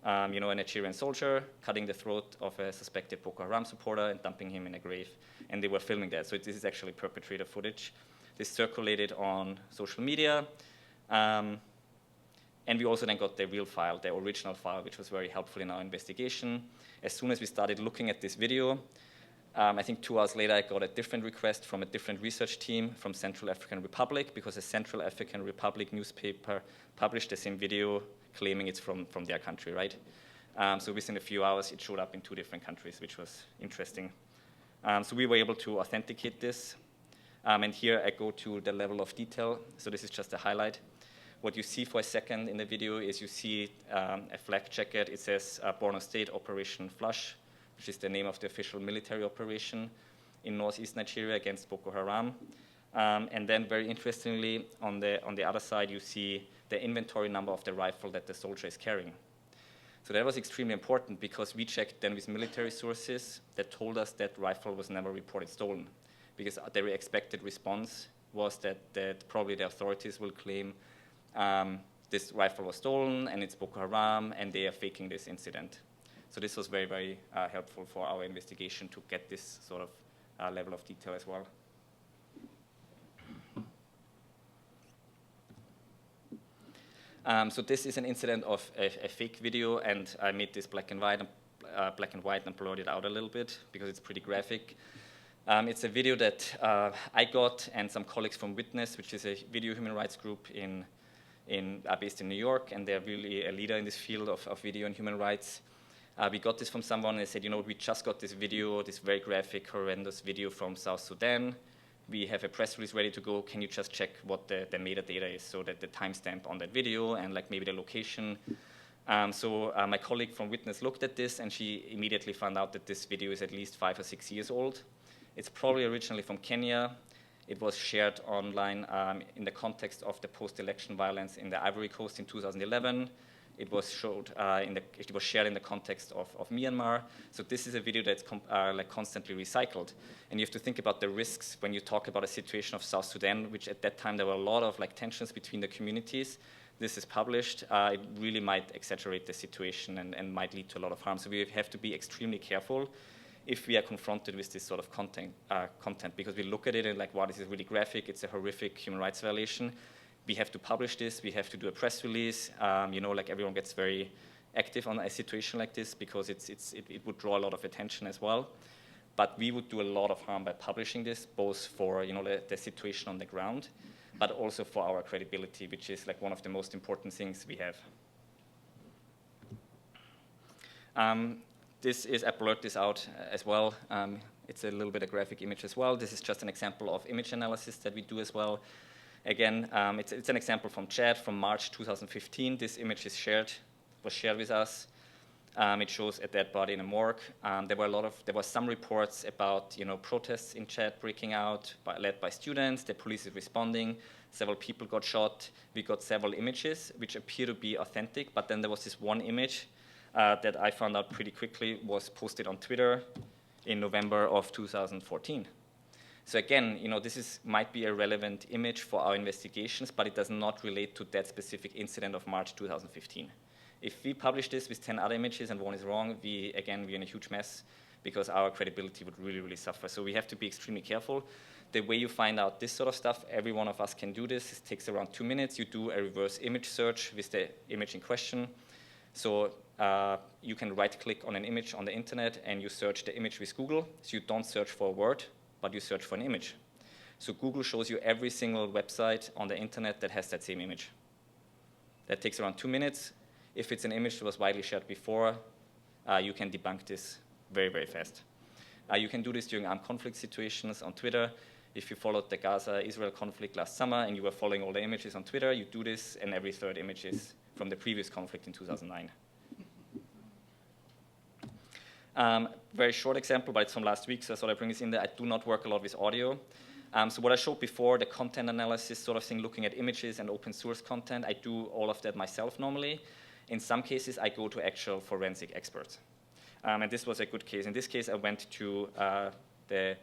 a Nigerian soldier cutting the throat of a suspected Boko Haram supporter and dumping him in a grave. And they were filming that. So this is actually perpetrator footage. This circulated on social media. And we also then got the real file, the original file, which was very helpful in our investigation. As soon as we started looking at this video, I think 2 hours later, I got a different request from a different research team from Central African Republic, because a Central African Republic newspaper published the same video claiming it's from their country, right? So within a few hours, it showed up in 2 different countries, which was interesting. So we were able to authenticate this. And here I go to the level of detail. So this is just a highlight. What you see for a second in the video is you see a flak jacket. It says Borno State Operation Flush, which is the name of the official military operation in northeast Nigeria against Boko Haram. And then very interestingly, on the other side, you see the inventory number of the rifle that the soldier is carrying. So that was extremely important because we checked then with military sources that told us that rifle was never reported stolen, because the expected response was that probably the authorities will claim this rifle was stolen and it's Boko Haram and they are faking this incident. So this was very, very helpful for our investigation to get this sort of level of detail as well. So this is an incident of a fake video, and I made this black and white and blurred it out a little bit because it's pretty graphic. It's a video that I got and some colleagues from Witness, which is a video human rights group based in New York, and they're really a leader in this field of video and human rights. We got this from someone, and they said, we just got this video, this very graphic, horrendous video from South Sudan. We have a press release ready to go. Can you just check what the metadata is, so that the timestamp on that video and like maybe the location. So my colleague from Witness looked at this, and she immediately found out that this video is at least 5 or 6 years old. It's probably originally from Kenya. It was shared online in the context of the post-election violence in the Ivory Coast in 2011. It was it was shared in the context of Myanmar. So this is a video that's like constantly recycled. And you have to think about the risks when you talk about a situation of South Sudan, which at that time there were a lot of like tensions between the communities. This is published. It really might exaggerate the situation and might lead to a lot of harm. So we have to be extremely careful if we are confronted with this sort of content, because we look at it and like, wow, this is really graphic. It's a horrific human rights violation. We have to publish this. We have to do a press release. Like everyone gets very active on a situation like this because it would draw a lot of attention as well. But we would do a lot of harm by publishing this, both for the situation on the ground, but also for our credibility, which is like one of the most important things we have. I blurred this out as well. It's a little bit of graphic image as well. This is just an example of image analysis that we do as well. Again, it's an example from chat from March 2015. This image was shared with us. It shows a dead body in a morgue. There were some reports about protests in Chad breaking out, led by students. The police is responding. Several people got shot. We got several images which appear to be authentic, but then there was this one image that I found out pretty quickly was posted on Twitter in November of 2014. So again, this might be a relevant image for our investigations, but it does not relate to that specific incident of March 2015. If we publish this with 10 other images and one is wrong, we're in a huge mess because our credibility would really, really suffer. So we have to be extremely careful. The way you find out this sort of stuff, every one of us can do this. It takes around 2 minutes. You do a reverse image search with the image in question. So you can right-click on an image on the internet and you search the image with Google. So you don't search for a word, but you search for an image. So Google shows you every single website on the internet that has that same image. That takes around 2 minutes. If it's an image that was widely shared before, you can debunk this very, very fast. You can do this during armed conflict situations on Twitter. If you followed the Gaza-Israel conflict last summer and you were following all the images on Twitter, you do this, and every third image is from the previous conflict in 2009. Very short example, but it's from last week, so I thought I'd bring this in there. I do not work a lot with audio. So what I showed before, the content analysis sort of thing, looking at images and open source content, I do all of that myself normally. In some cases, I go to actual forensic experts. And this was a good case. In this case, I went to the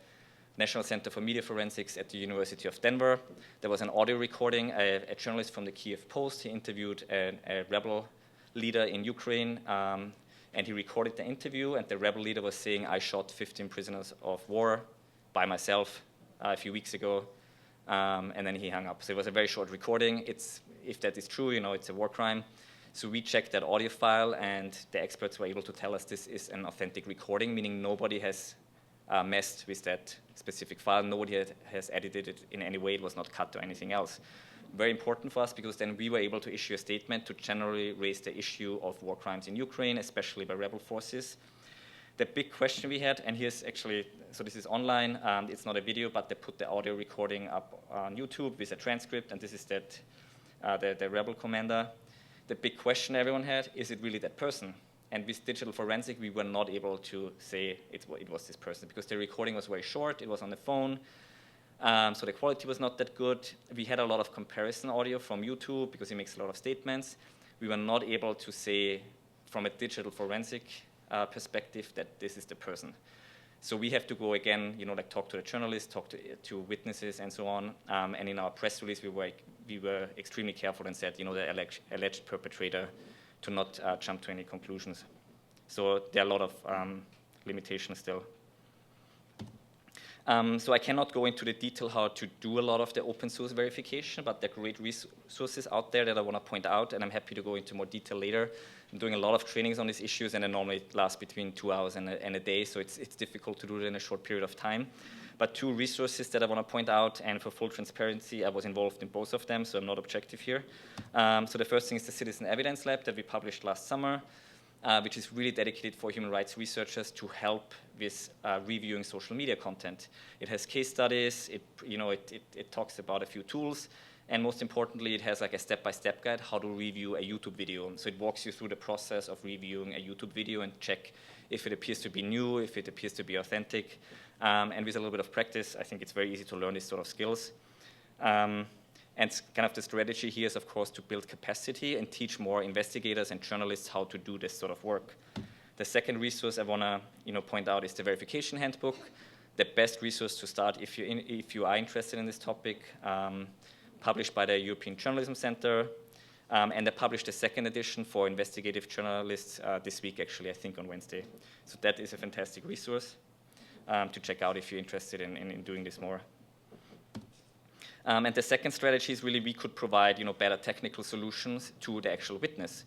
National Center for Media Forensics at the University of Denver. There was an audio recording, a journalist from the Kiev Post. He interviewed a rebel leader in Ukraine, and he recorded the interview, and the rebel leader was saying, I shot 15 prisoners of war by myself a few weeks ago, and then he hung up. So it was a very short recording. If that is true, it's a war crime. So we checked that audio file, and the experts were able to tell us this is an authentic recording, meaning nobody has messed with that specific file. Nobody has edited it in any way. It was not cut or anything else. Very important for us because then we were able to issue a statement to generally raise the issue of war crimes in Ukraine, especially by rebel forces. The big question we had, and here's actually, so this is online, it's not a video, but they put the audio recording up on YouTube with a transcript, and this is the rebel commander. The big question everyone had, is it really that person? And with digital forensic, we were not able to say it was this person because the recording was very short, it was on the phone, so the quality was not that good. We had a lot of comparison audio from YouTube because he makes a lot of statements. We were not able to say from a digital forensic perspective that this is the person. So we have to go again, talk to the journalists, talk to witnesses and so on. And in our press release, we were extremely careful and said, the alleged perpetrator to not jump to any conclusions. So there are a lot of limitations still. So I cannot go into the detail how to do a lot of the open source verification, but there are great resources out there that I want to point out, and I'm happy to go into more detail later. I'm doing a lot of trainings on these issues, and it normally lasts between 2 hours and a day, so it's difficult to do it in a short period of time. But 2 resources that I want to point out, and for full transparency, I was involved in both of them, so I'm not objective here. So the first thing is the Citizen Evidence Lab that we published last summer, which is really dedicated for human rights researchers to help with reviewing social media content. It has case studies, it talks about a few tools, and most importantly, it has like a step-by-step guide how to review a YouTube video. So it walks you through the process of reviewing a YouTube video and check if it appears to be new, if it appears to be authentic. And with a little bit of practice, I think it's very easy to learn these sort of skills. And And kind of the strategy here is, of course, to build capacity and teach more investigators and journalists how to do this sort of work. The second resource I want to point out is the verification handbook, the best resource to start if you are interested in this topic, published by the European Journalism Center. And I published the second edition for investigative journalists this week, actually, I think on Wednesday. So that is a fantastic resource to check out if you're interested in doing this more. And the second strategy is really we could provide better technical solutions to the actual witness.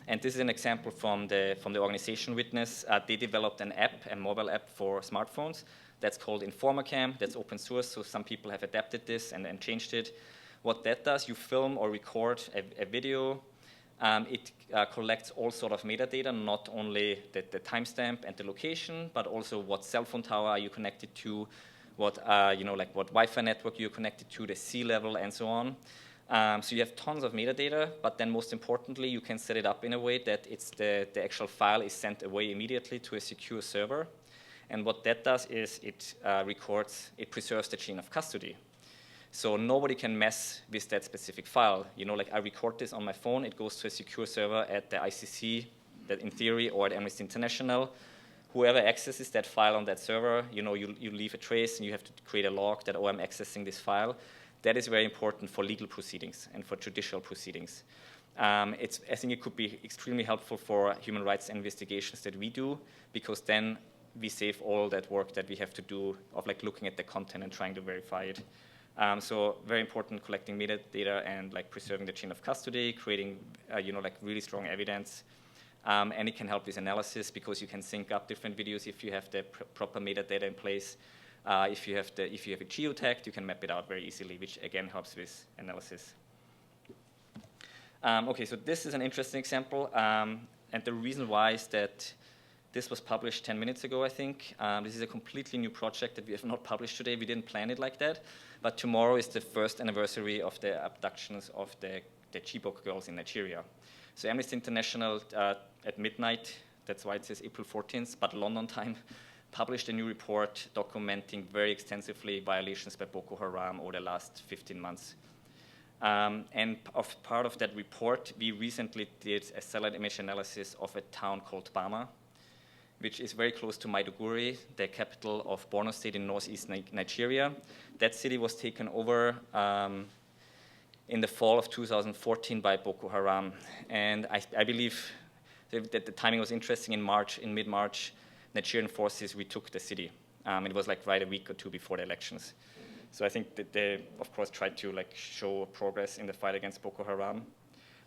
And this is an example from the organization Witness. They developed an app, a mobile app for smartphones. That's called InformaCam. That's open source, so some people have adapted this and changed it. What that does, you film or record a video. It collects all sort of metadata, not only the timestamp and the location, but also what cell phone tower are you connected to, what what Wi-Fi network you're connected to, the sea level, and so on. So you have tons of metadata, but then most importantly, you can set it up in a way that the actual file is sent away immediately to a secure server. And what that does is it preserves the chain of custody. So nobody can mess with that specific file. I record this on my phone, it goes to a secure server at the ICC, that in theory, or at Amnesty International. Whoever accesses that file on that server, you leave a trace and you have to create a log that, I'm accessing this file. That is very important for legal proceedings and for judicial proceedings. I think it could be extremely helpful for human rights investigations that we do, because then we save all that work that we have to do of looking at the content and trying to verify it. So very important, collecting metadata and preserving the chain of custody, creating really strong evidence. And it can help with analysis because you can sync up different videos if you have the proper metadata in place. If you have it geotagged, you can map it out very easily, which again helps with analysis. Okay, so this is an interesting example, and the reason why is that this was published 10 minutes ago, I think. This is a completely new project that we have not published today. We didn't plan it like that, but tomorrow is the first anniversary of the abductions of the Chibok girls in Nigeria. So Amnesty International at midnight, that's why it says April 14th, but London time, published a new report documenting very extensively violations by Boko Haram over the last 15 months. And part of that report, we recently did a satellite image analysis of a town called Bama, which is very close to Maiduguri, the capital of Borno State in northeast Nigeria. That city was taken over in the fall of 2014 by Boko Haram. And I believe that the timing was interesting. In mid-March, Nigerian forces retook the city. It was right a week or two before the elections. So I think that they, of course, tried to show progress in the fight against Boko Haram.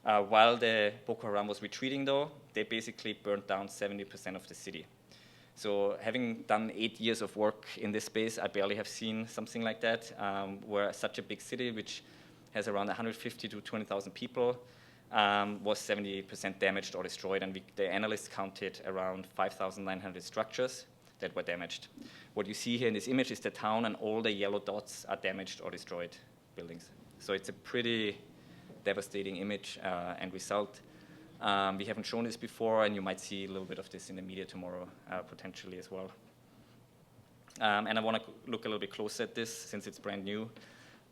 While the Boko Haram was retreating, though, they basically burned down 70% of the city. So having done 8 years of work in this space, I barely have seen something like that, where such a big city, which has around 150 to 20,000 people, was 70% damaged or destroyed. And the analysts counted around 5,900 structures that were damaged. What you see here in this image is the town, and all the yellow dots are damaged or destroyed buildings. So it's a pretty devastating image and result. We haven't shown this before, and you might see a little bit of this in the media tomorrow, potentially as well. And I want to look a little bit closer at this since it's brand new.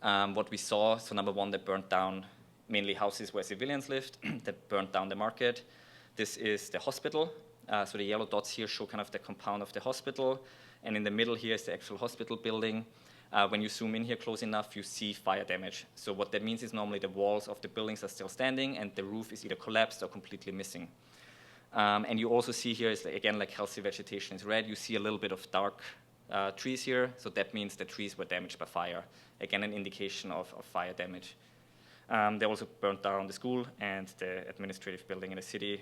What we saw, so number one, they burnt down mainly houses where civilians lived, that burnt down the market. This is the hospital. So the yellow dots here show kind of the compound of the hospital, and in the middle here is the actual hospital building. When you zoom in here close enough, you see fire damage. So what that means is normally the walls of the buildings are still standing and the roof is either collapsed or completely missing. And you also see here is, again, healthy vegetation is red. You see a little bit of dark trees here. So that means the trees were damaged by fire. Again, an indication of fire damage. They also burnt down the school and the administrative building in the city.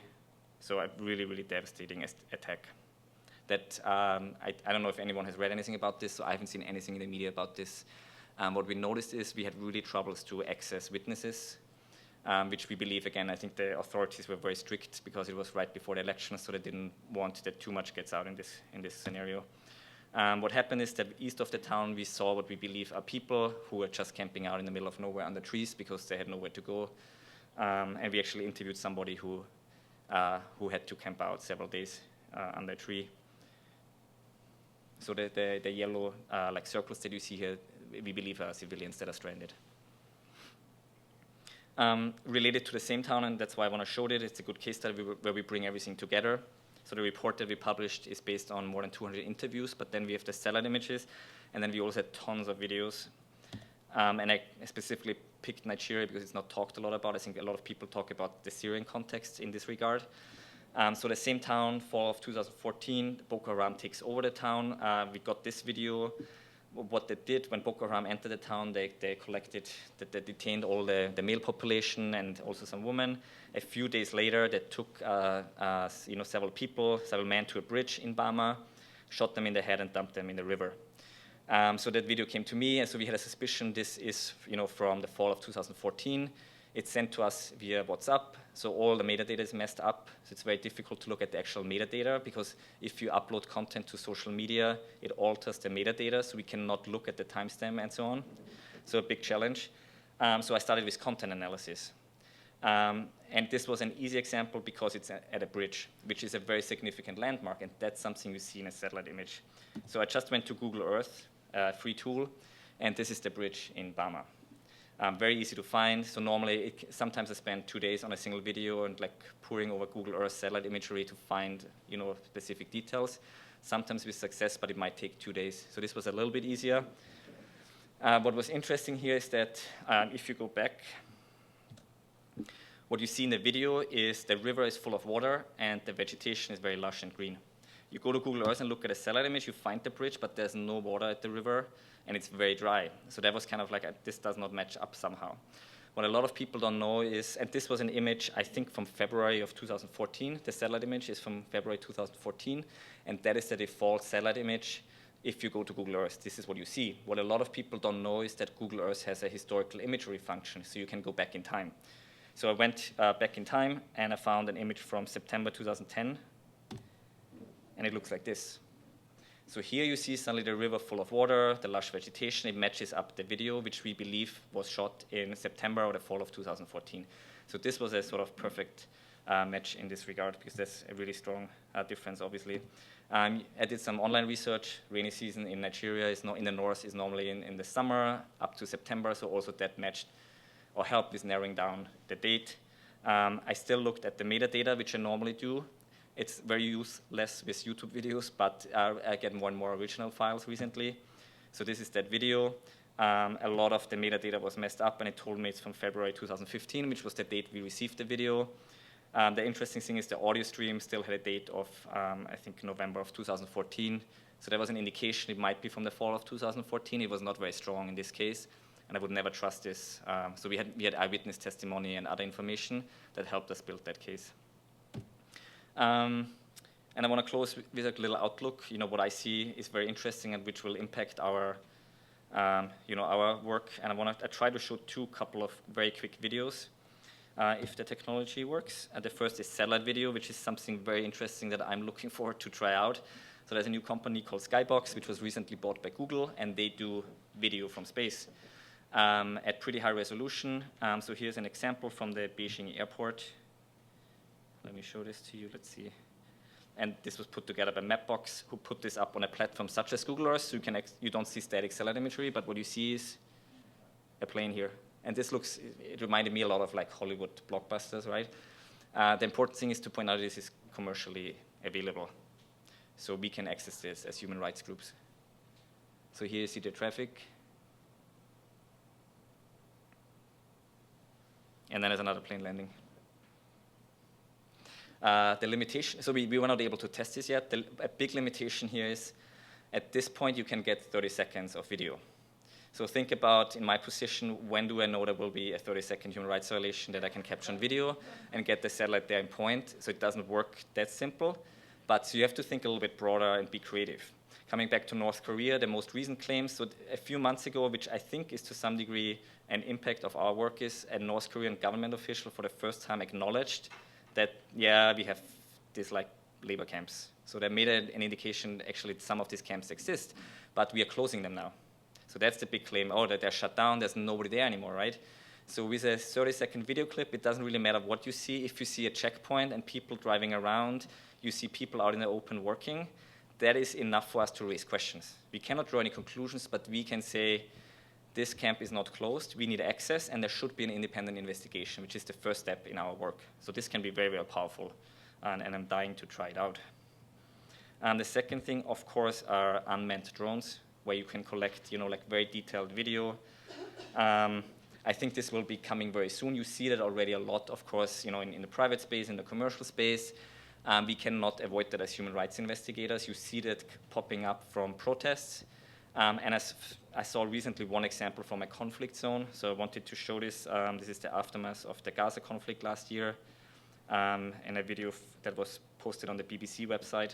So a really, really devastating attack. That I don't know if anyone has read anything about this, so I haven't seen anything in the media about this. What we noticed is we had really troubles to access witnesses, which we believe, again, I think the authorities were very strict because it was right before the election, so they didn't want that too much gets out in this scenario. What happened is that east of the town, we saw what we believe are people who were just camping out in the middle of nowhere under trees because they had nowhere to go. And we actually interviewed somebody who had to camp out several days under a tree. So the yellow circles that you see here, we believe are civilians that are stranded. related to the same town, and that's why I want to show it. It's a good case study where we bring everything together. So the report that we published is based on more than 200 interviews, but then we have the satellite images, and then we also had tons of videos. And I specifically picked Nigeria because it's not talked a lot about. I think a lot of people talk about the Syrian context in this regard. So the same town, fall of 2014, Boko Haram takes over the town. We got this video. What they did when Boko Haram entered the town, they detained all the male population and also some women. A few days later, they took several men to a bridge in Bama, shot them in the head and dumped them in the river. So that video came to me, and so we had a suspicion this is from the fall of 2014. It's sent to us via WhatsApp, so all the metadata is messed up. So it's very difficult to look at the actual metadata, because if you upload content to social media, it alters the metadata, so we cannot look at the timestamp and so on. So a big challenge. So I started with content analysis. And this was an easy example because it's at a bridge, which is a very significant landmark, and that's something you see in a satellite image. So I just went to Google Earth, a free tool, and this is the bridge in Bama. Very easy to find. So normally, sometimes I spend 2 days on a single video and pouring over Google Earth satellite imagery to find specific details. Sometimes with success, but it might take 2 days. So this was a little bit easier. What was interesting here is that if you go back, what you see in the video is the river is full of water and the vegetation is very lush and green. You go to Google Earth and look at a satellite image, you find the bridge, but there's no water at the river, and it's very dry. So that was kind of this does not match up somehow. What a lot of people don't know is, and this was an image, I think, from February of 2014. The satellite image is from February 2014, and that is the default satellite image. If you go to Google Earth, this is what you see. What a lot of people don't know is that Google Earth has a historical imagery function, so you can go back in time. So I went back in time, and I found an image from September 2010, and it looks like this. So here you see suddenly the river full of water, the lush vegetation. It matches up the video, which we believe was shot in September or the fall of 2014. So this was a sort of perfect match in this regard, because that's a really strong difference, obviously. I did some online research. Rainy season in Nigeria in the north is normally in the summer up to September, so also that matched or helped with narrowing down the date. I still looked at the metadata, which I normally do. It's very useless with YouTube videos, but I get more and more original files recently. So this is that video. A lot of the metadata was messed up, and it told me it's from February 2015, which was the date we received the video. The interesting thing is the audio stream still had a date of, I think, November of 2014. So there was an indication it might be from the fall of 2014. It was not very strong in this case, and I would never trust this. So we had eyewitness testimony and other information that helped us build that case. And I want to close with a little outlook. What I see is very interesting and which will impact our work. And I try to show couple of very quick videos, if the technology works. The first is satellite video, which is something very interesting that I'm looking forward to try out. So there's a new company called Skybox, which was recently bought by Google, and they do video from space at pretty high resolution. So here's an example from the Beijing airport. Let me show this to you. Let's see. And this was put together by Mapbox, who put this up on a platform such as Google Earth. So you don't see static satellite imagery, but what you see is a plane here. And it reminded me a lot of Hollywood blockbusters, right? The important thing is to point out this is commercially available. So we can access this as human rights groups. So here you see the traffic. And then there's another plane landing. The limitation, so we were not able to test this yet. A big limitation here is, at this point, you can get 30 seconds of video. So think about, in my position, when do I know there will be a 30-second human rights violation that I can capture on video and get the satellite there in point? So it doesn't work that simple. But so you have to think a little bit broader and be creative. Coming back to North Korea, the most recent claims, so a few months ago, which I think is to some degree an impact of our work, is a North Korean government official for the first time acknowledged that, yeah, we have these labor camps. So they made an indication, actually, some of these camps exist, but we are closing them now. So that's the big claim, that they're shut down, there's nobody there anymore, right? So with a 30-second video clip, it doesn't really matter what you see. If you see a checkpoint and people driving around, you see people out in the open working, that is enough for us to raise questions. We cannot draw any conclusions, but we can say, this camp is not closed, we need access, and there should be an independent investigation, which is the first step in our work. So this can be very, very powerful, and I'm dying to try it out. And the second thing, of course, are unmanned drones, where you can collect, like very detailed video. I think this will be coming very soon. You see that already a lot, of course, in the private space, in the commercial space. We cannot avoid that as human rights investigators. You see that popping up from protests. And as I saw recently one example from a conflict zone, so I wanted to show this. This is the aftermath of the Gaza conflict last year, and a video that was posted on the BBC website,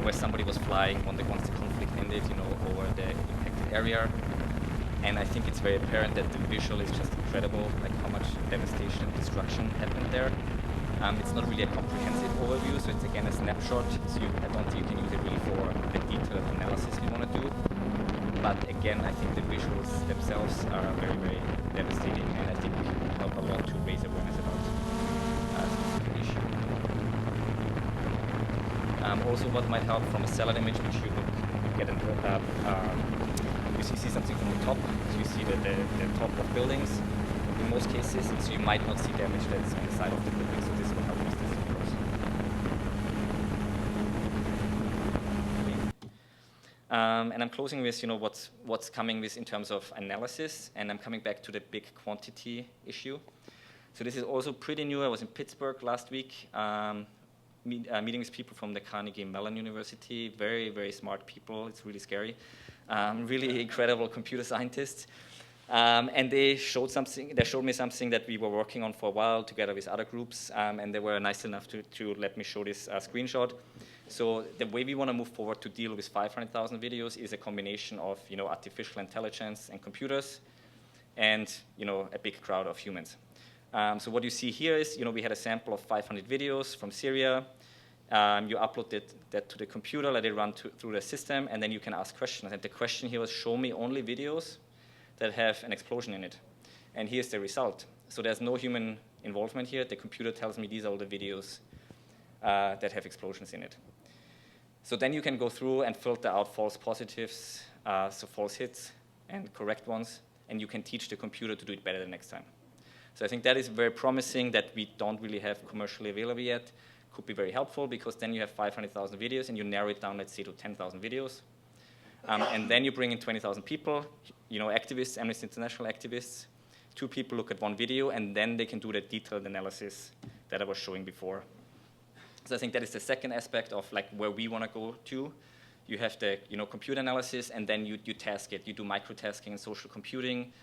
where somebody was flying once the conflict ended, over the impacted area. And I think it's very apparent that the visual is just incredible, like how much devastation and destruction happened there. It's not really a comprehensive overview, so it's again a snapshot, so I don't think you can use it really for the detailed analysis you want to do. But again, I think the visuals themselves are very, very devastating, and I think help a lot to raise awareness about a specific issue. Also, what might help from a satellite image, which you get you see something from the top, so you see the top of buildings. In most cases, so you might not see damage that's on the side of the building, so this will help with this, of course. And I'm closing with, what's coming with in terms of analysis, and I'm coming back to the big quantity issue. So this is also pretty new. I was in Pittsburgh last week, meeting with people from the Carnegie Mellon University, very, very smart people. It's really scary. Really incredible computer scientists. And they showed me something that we were working on for a while together with other groups, and they were nice enough to let me show this screenshot. So the way we want to move forward to deal with 500,000 videos is a combination of artificial intelligence and computers, and a big crowd of humans. So what you see here is we had a sample of 500 videos from Syria. You upload that to the computer, let it run through the system, and then you can ask questions. And the question here was, show me only videos that have an explosion in it. And here's the result. So there's no human involvement here. The computer tells me these are all the videos that have explosions in it. So then you can go through and filter out false positives, so false hits, and correct ones, and you can teach the computer to do it better the next time. So I think that is very promising that we don't really have commercially available yet. Could be very helpful, because then you have 500,000 videos and you narrow it down, let's say, to 10,000 videos. And then you bring in 20,000 people, activists, Amnesty International activists. 2 people look at one video, and then they can do the detailed analysis that I was showing before. So I think that is the second aspect of where we want to go to. You have the computer analysis, and then you task it. You do microtasking and social computing,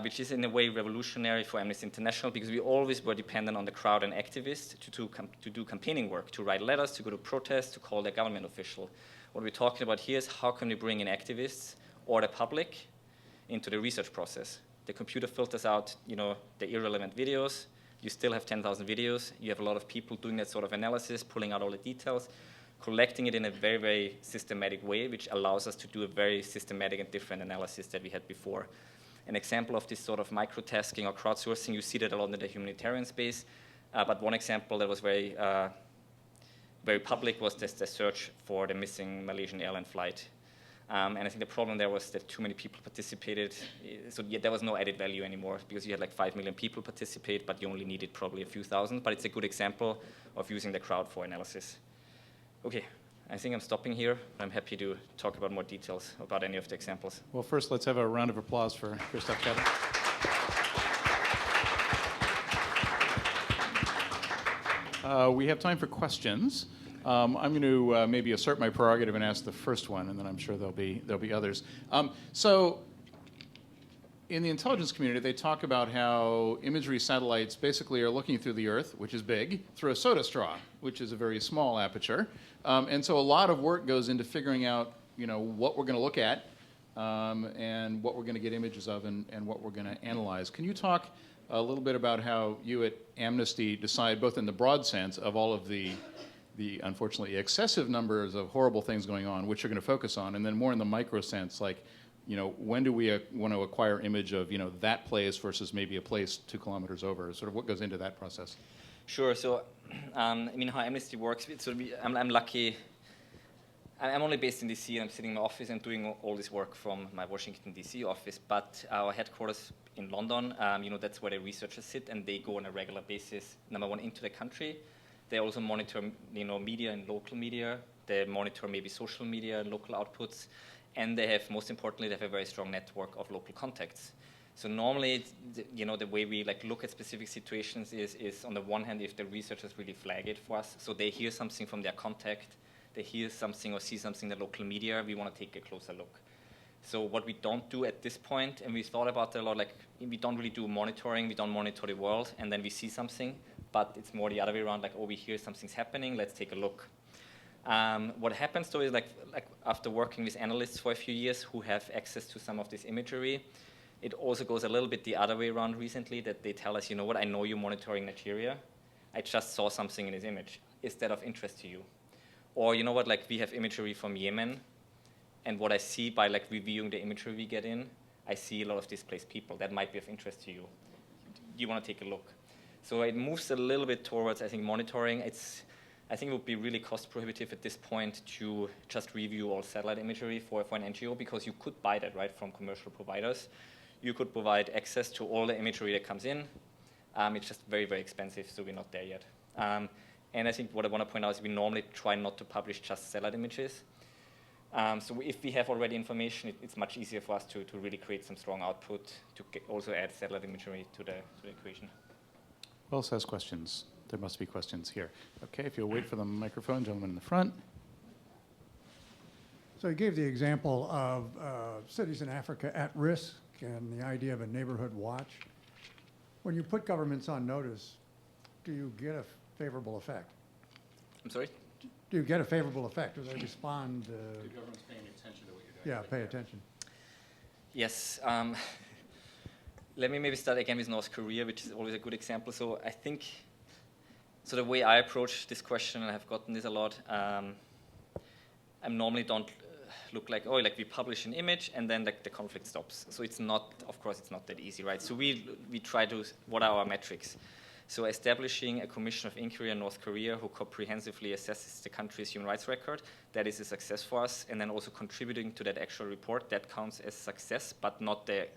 which is in a way revolutionary for Amnesty International, because we always were dependent on the crowd and activists to do campaigning work, to write letters, to go to protests, to call the government official. What we're talking about here is how can we bring in activists or the public into the research process. The computer filters out, the irrelevant videos. You still have 10,000 videos. You have a lot of people doing that sort of analysis, pulling out all the details, collecting it in a very, very systematic way, which allows us to do a very systematic and different analysis that we had before. An example of this sort of microtasking or crowdsourcing, you see that a lot in the humanitarian space. But one example that was very public was the search for the missing Malaysian airline flight. And I think the problem there was that too many people participated. So there was no added value anymore, because you had 5 million people participate, but you only needed probably a few thousand. But it's a good example of using the crowd for analysis. Okay, I think I'm stopping here. I'm happy to talk about more details about any of the examples. Well, first, let's have a round of applause for Christoph Koettl. We have time for questions. I'm going to maybe assert my prerogative and ask the first one, and then I'm sure there'll be others. So in the intelligence community, they talk about how imagery satellites basically are looking through the Earth, which is big, through a soda straw, which is a very small aperture. And so a lot of work goes into figuring out, what we're going to look at, and what we're going to get images of, and what we're going to analyze. Can you talk a little bit about how you at Amnesty decide, both in the broad sense of all of the unfortunately excessive numbers of horrible things going on, which you're going to focus on, and then more in the micro sense, when do we want to acquire image of, that place versus maybe a place 2 kilometers over? Sort of what goes into that process? Sure. So, how Amnesty works, I'm lucky. I'm only based in DC, and I'm sitting in my office and doing all this work from my Washington, DC office, but our headquarters in London, that's where the researchers sit, and they go on a regular basis, number one, into the country. They also monitor, media and local media. They monitor maybe social media and local outputs, and they have, most importantly, they have a very strong network of local contacts. So normally, the way we look at specific situations is on the one hand, if the researchers really flag it for us, so they hear something from their contact, they hear something or see something in the local media, we want to take a closer look. So what we don't do at this point, and we thought about it a lot, we don't really do monitoring, we don't monitor the world, and then we see something, but it's more the other way around, we hear something's happening, let's take a look. What happens though is after working with analysts for a few years who have access to some of this imagery, it also goes a little bit the other way around recently, that they tell us, you know what, I know you're monitoring Nigeria, I just saw something in this image. Is that of interest to you? Or you know what, we have imagery from Yemen, and what I see by reviewing the imagery we get in, I see a lot of displaced people. That might be of interest to you. You want to take a look. So it moves a little bit towards, I think, monitoring. I think it would be really cost prohibitive at this point to just review all satellite imagery for an NGO, because you could buy that, right, from commercial providers. You could provide access to all the imagery that comes in. It's just very, very expensive, so we're not there yet. And I think what I want to point out is we normally try not to publish just satellite images. So if we have already information, it's much easier for us to really create some strong output to also add satellite imagery to the equation. Who else has questions? There must be questions here. Okay, if you'll wait for the microphone, gentleman in the front. So you gave the example of cities in Africa at risk and the idea of a neighborhood watch. When you put governments on notice, do you get a favorable effect? I'm sorry? Do you get a favorable effect? Do they respond? Do governments paying attention to what you're doing? Yeah, pay attention. Yes. Let me maybe start again with North Korea, which is always a good example. So I think, so the way I approach this question, and I've gotten this a lot, I normally don't look we publish an image and then the conflict stops. So it's not, of course, it's not that easy, right? So we try to, what are our metrics? So establishing a commission of inquiry in North Korea who comprehensively assesses the country's human rights record, that is a success for us, and then also contributing to that actual report, that counts as success, but not the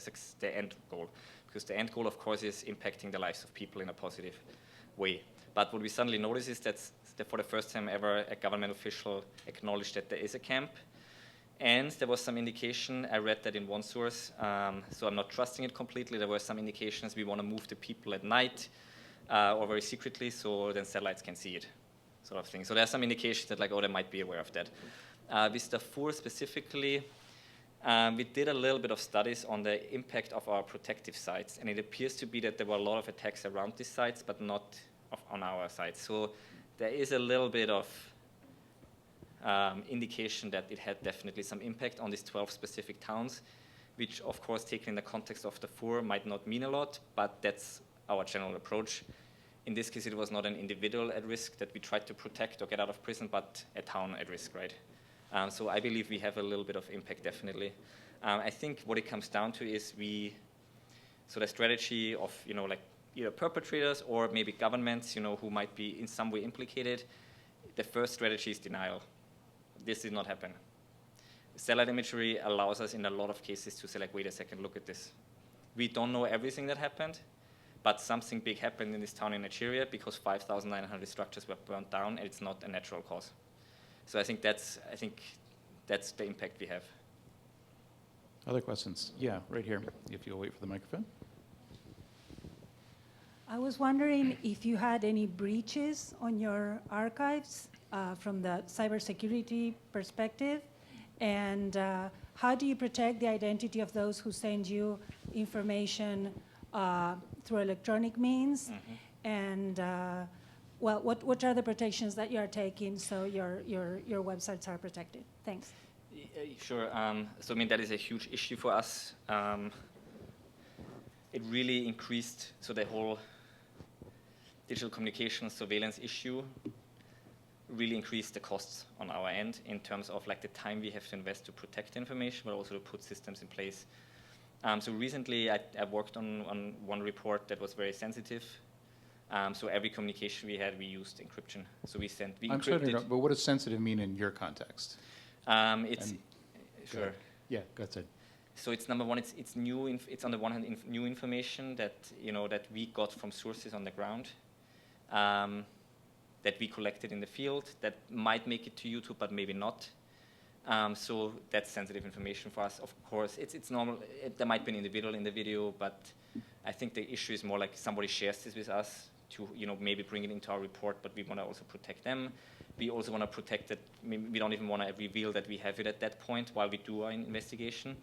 end goal. Because the end goal, of course, is impacting the lives of people in a positive way. But what we suddenly notice is that for the first time ever, a government official acknowledged that there is a camp. And there was some indication, I read that in one source, so I'm not trusting it completely, there were some indications we want to move the people at night, or very secretly, so then satellites can see it, sort of thing. So there's some indications that they might be aware of that. With Darfur specifically, we did a little bit of studies on the impact of our protective sites, and it appears to be that there were a lot of attacks around these sites, but not on our sites. So there is a little bit of indication that it had definitely some impact on these 12 specific towns, which of course taken in the context of Darfur might not mean a lot, but that's our general approach. In this case, it was not an individual at risk that we tried to protect or get out of prison, but a town at risk, right? So I believe we have a little bit of impact, definitely. I think what it comes down to is so the strategy of, either perpetrators or maybe governments, who might be in some way implicated, the first strategy is denial. This did not happen. Satellite imagery allows us in a lot of cases to say, wait a second, look at this. We don't know everything that happened, but something big happened in this town in Nigeria because 5,900 structures were burned down, and it's not a natural cause. So I think that's the impact we have. Other questions? Yeah, right here, if you'll wait for the microphone. I was wondering if you had any breaches on your archives from the cybersecurity perspective, and how do you protect the identity of those who send you information through electronic means? Mm-hmm. And what are the protections that you are taking so your websites are protected? Thanks. Sure. So that is a huge issue for us. It really increased, so the whole digital communication surveillance issue really increased the costs on our end in terms of the time we have to invest to protect information, but also to put systems in place. So recently I worked on one report that was very sensitive. So every communication we had, we used encryption. So we I'm sorry, but what does sensitive mean in your context? It's sure. Yeah, go ahead. So it's number one. It's new. It's on the one hand new information that that we got from sources on the ground, that we collected in the field that might make it to YouTube, but maybe not. So that's sensitive information for us. Of course, it's normal. There might be an individual in the video, but I think the issue is more like somebody shares this with us to maybe bring it into our report, but we want to also protect them. We also want to protect that. We don't even want to reveal that we have it at that point while we do our investigation.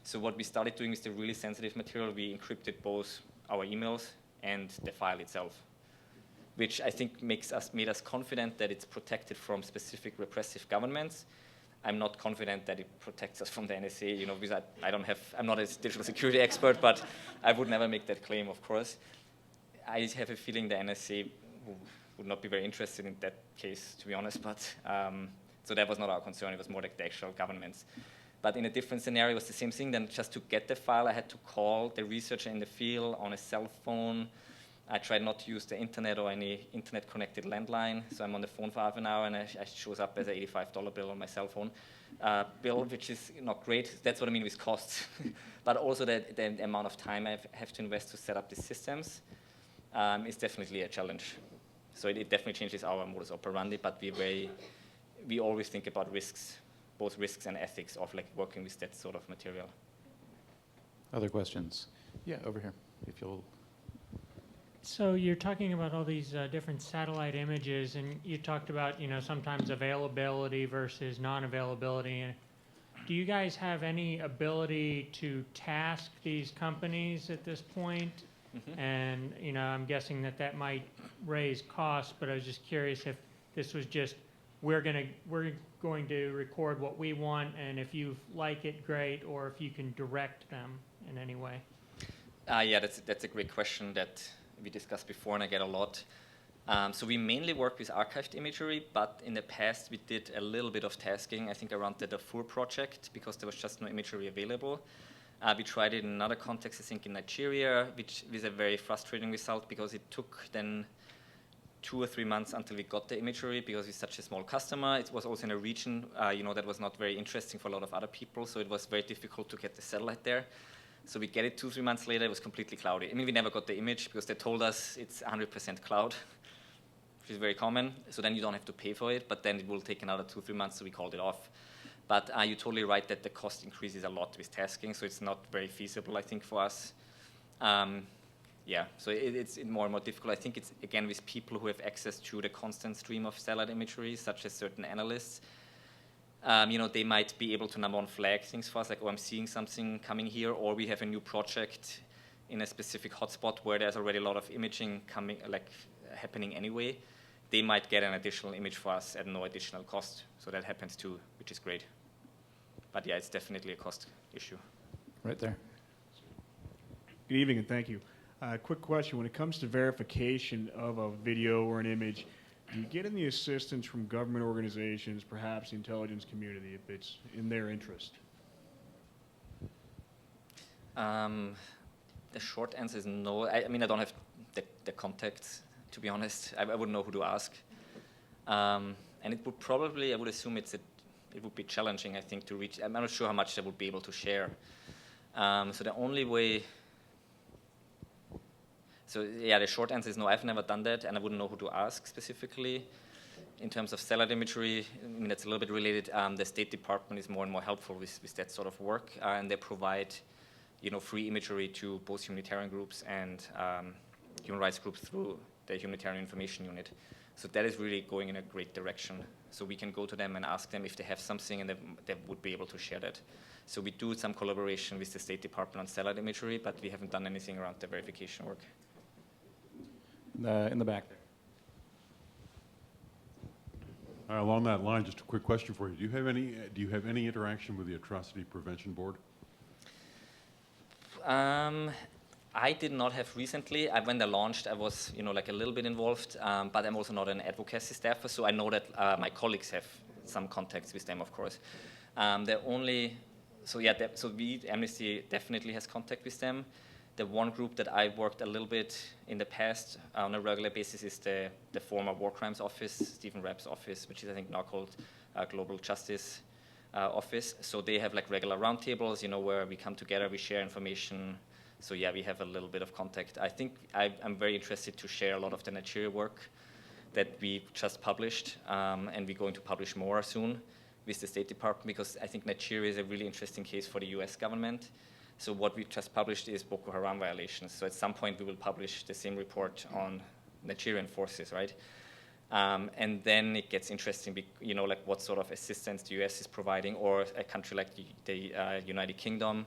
So what we started doing is the really sensitive material. We encrypted both our emails and the file itself, which I think made us confident that it's protected from specific repressive governments. I'm not confident that it protects us from the NSA, because I'm not a digital security expert, but I would never make that claim, of course. I have a feeling the NSA would not be very interested in that case, to be honest, but so that was not our concern. It was more like the actual governments. But in a different scenario, it was the same thing. Then just to get the file, I had to call the researcher in the field on a cell phone. I tried not to use the internet or any internet-connected landline, so I'm on the phone for half an hour, and it shows up as an $85 bill on my cell phone bill, which is not great. That's what I mean with costs. But also the amount of time I have to invest to set up these systems is definitely a challenge. So it definitely changes our modus operandi, but we always think about risks, both risks and ethics of working with that sort of material. Other questions? Yeah, over here, if you'll. So you're talking about all these different satellite images, and you talked about, sometimes availability versus non-availability. Do you guys have any ability to task these companies at this point? Mm-hmm. And, I'm guessing that might raise costs, but I was just curious if this was just, we're going to record what we want, and if you like it, great, or if you can direct them in any way. Yeah, that's a great question that we discussed before, and I get a lot. So we mainly work with archived imagery, but in the past we did a little bit of tasking, I think around the Darfur project, because there was just no imagery available. We tried it in another context, I think in Nigeria, which was a very frustrating result because it took then 2 or 3 months until we got the imagery because we're such a small customer. It was also in a region, that was not very interesting for a lot of other people, so it was very difficult to get the satellite there. So we get it 2 or 3 months later, it was completely cloudy. I mean, we never got the image because they told us it's 100% cloud, which is very common. So then you don't have to pay for it, but then it will take another 2 or 3 months, so we called it off. But you're totally right that the cost increases a lot with tasking, so it's not very feasible, I think, for us. Yeah, so it's more and more difficult. I think it's, again, with people who have access to the constant stream of satellite imagery, such as certain analysts. They might be able to, number one, flag things for us, like, oh, I'm seeing something coming here, or we have a new project in a specific hotspot where there's already a lot of imaging happening anyway. They might get an additional image for us at no additional cost. So that happens too, which is great. But yeah, it's definitely a cost issue. Right there. Good evening, and thank you. Quick question. When it comes to verification of a video or an image, do you get any assistance from government organizations, perhaps the intelligence community, if it's in their interest? The short answer is no. I mean, I don't have the contacts, to be honest. I wouldn't know who to ask. And it would probably, I would assume it would be challenging, I think, to reach. I'm not sure how much they would be able to share. So the only way. So yeah, the short answer is no. I've never done that, and I wouldn't know who to ask specifically. In terms of satellite imagery, I mean, that's a little bit related. The State Department is more and more helpful with that sort of work, and they provide, free imagery to both humanitarian groups and human rights groups through the Humanitarian Information Unit. So that is really going in a great direction. So we can go to them and ask them if they have something, and they would be able to share that. So we do some collaboration with the State Department on satellite imagery, but we haven't done anything around the verification work. In the back there. Along that line, just a quick question for you. Do you have any interaction with the Atrocity Prevention Board? I did not have recently. When they launched, I was, a little bit involved, but I'm also not an advocacy staffer, so I know that my colleagues have some contacts with them, of course. Amnesty definitely has contact with them. The one group that I worked a little bit in the past on a regular basis is the former War Crimes Office, Stephen Rapp's office, which is, I think, now called Global Justice office. So they have like regular roundtables, where we come together, we share information. So yeah, we have a little bit of contact. I think I'm very interested to share a lot of the Nigeria work that we just published, and we're going to publish more soon with the State Department, because I think Nigeria is a really interesting case for the US government. So what we just published is Boko Haram violations. So at some point we will publish the same report on Nigerian forces, right? And then it gets interesting, like what sort of assistance the US is providing, or a country like the United Kingdom.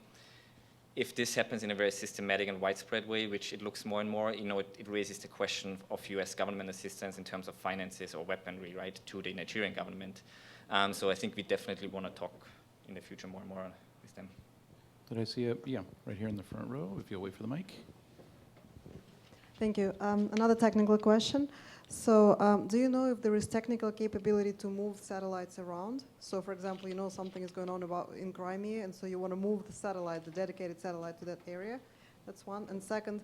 If this happens in a very systematic and widespread way, which it looks more and more, it raises the question of US government assistance in terms of finances or weaponry, right, to the Nigerian government. So I think we definitely want to talk in the future more and more with them. Did I see yeah, right here in the front row, if you'll wait for the mic. Thank you. Another technical question. So do you know if there is technical capability to move satellites around? So for example, something is going on in Crimea, and so you want to move the satellite, the dedicated satellite, to that area? That's one. And second,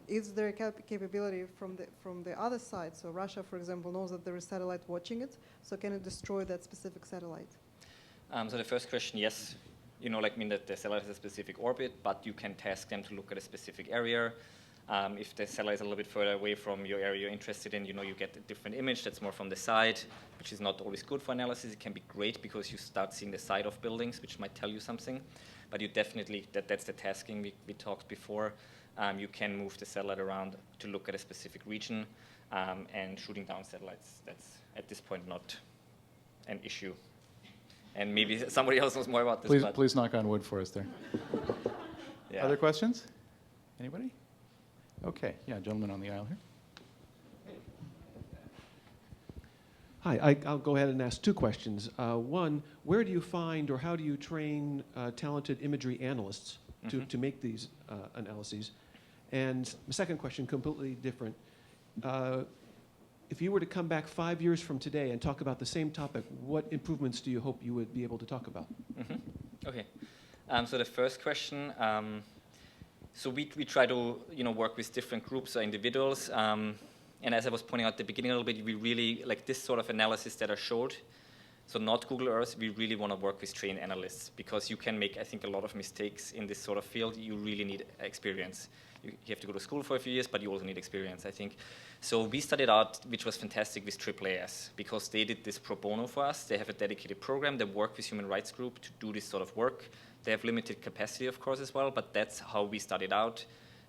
is there a capability from the other side? So Russia, for example, knows that there is satellite watching it, so can it destroy that specific satellite? So the first question, yes. That the satellite has a specific orbit, but you can task them to look at a specific area. If the satellite is a little bit further away from your area you're interested in, you get a different image that's more from the side, which is not always good for analysis. It can be great because you start seeing the side of buildings, which might tell you something. But you definitely, that's the tasking we talked before. You can move the satellite around to look at a specific region, and shooting down satellites, that's at this point not an issue. And maybe somebody else knows more about this. Please knock on wood for us there. Yeah. Other questions? Anybody? Okay, yeah, gentleman on the aisle here. Hi, I'll go ahead and ask two questions. One, where do you find or how do you train talented imagery analysts to make these analyses? And the second question, completely different. If you were to come back 5 years from today and talk about the same topic, what improvements do you hope you would be able to talk about? Okay. So the first question, so we try to work with different groups or individuals, and as I was pointing out at the beginning a little bit, we really like this sort of analysis that I showed. So not Google Earth, we really want to work with trained analysts, because you can make, I think, a lot of mistakes in this sort of field. You really need experience. You have to go to school for a few years, but you also need experience, I think. So we studied out, which was fantastic, with AAAS, because they did this pro bono for us. They have a dedicated program. They work with human rights group to do this sort of work. They have limited capacity, of course, as well, but that's how we started out.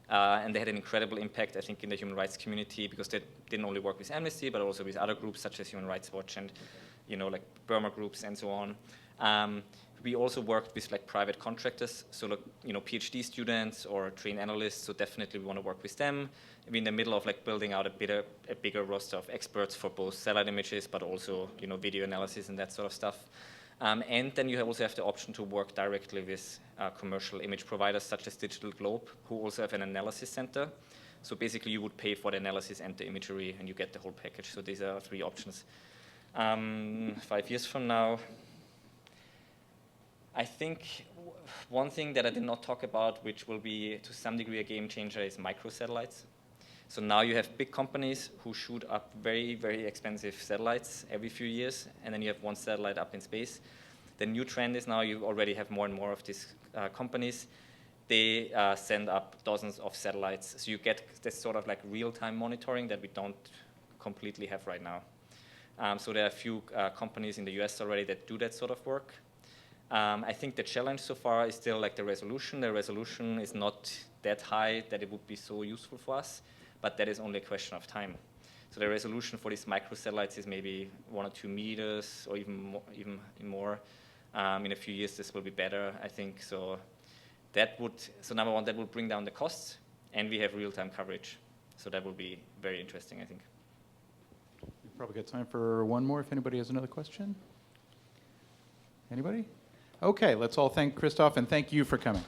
And they had an incredible impact, I think, in the human rights community, because they didn't only work with Amnesty, but also with other groups such as Human Rights Watch and, like Bama groups and so on. We also worked with like private contractors, so like, PhD students or trained analysts. So definitely we want to work with them. We're in the middle of like building out a bigger roster of experts for both satellite images, but also video analysis and that sort of stuff. And then you also have the option to work directly with commercial image providers such as Digital Globe, who also have an analysis center. So basically you would pay for the analysis and the imagery, and you get the whole package. So these are three options. 5 years from now, I think one thing that I did not talk about, which will be to some degree a game changer, is microsatellites. So now you have big companies who shoot up very, very expensive satellites every few years, and then you have one satellite up in space. The new trend is now you already have more and more of these companies. They send up dozens of satellites. So you get this sort of like real-time monitoring that we don't completely have right now. So there are a few companies in the US already that do that sort of work. I think the challenge so far is still like the resolution. The resolution is not that high that it would be so useful for us, but that is only a question of time. So the resolution for these microsatellites is maybe 1 or 2 meters, or even more. In a few years, this will be better, I think. So number one, that would bring down the costs, and we have real-time coverage. So that will be very interesting, I think. We've probably got time for one more if anybody has another question. Anybody? Okay, let's all thank Christoph, and thank you for coming.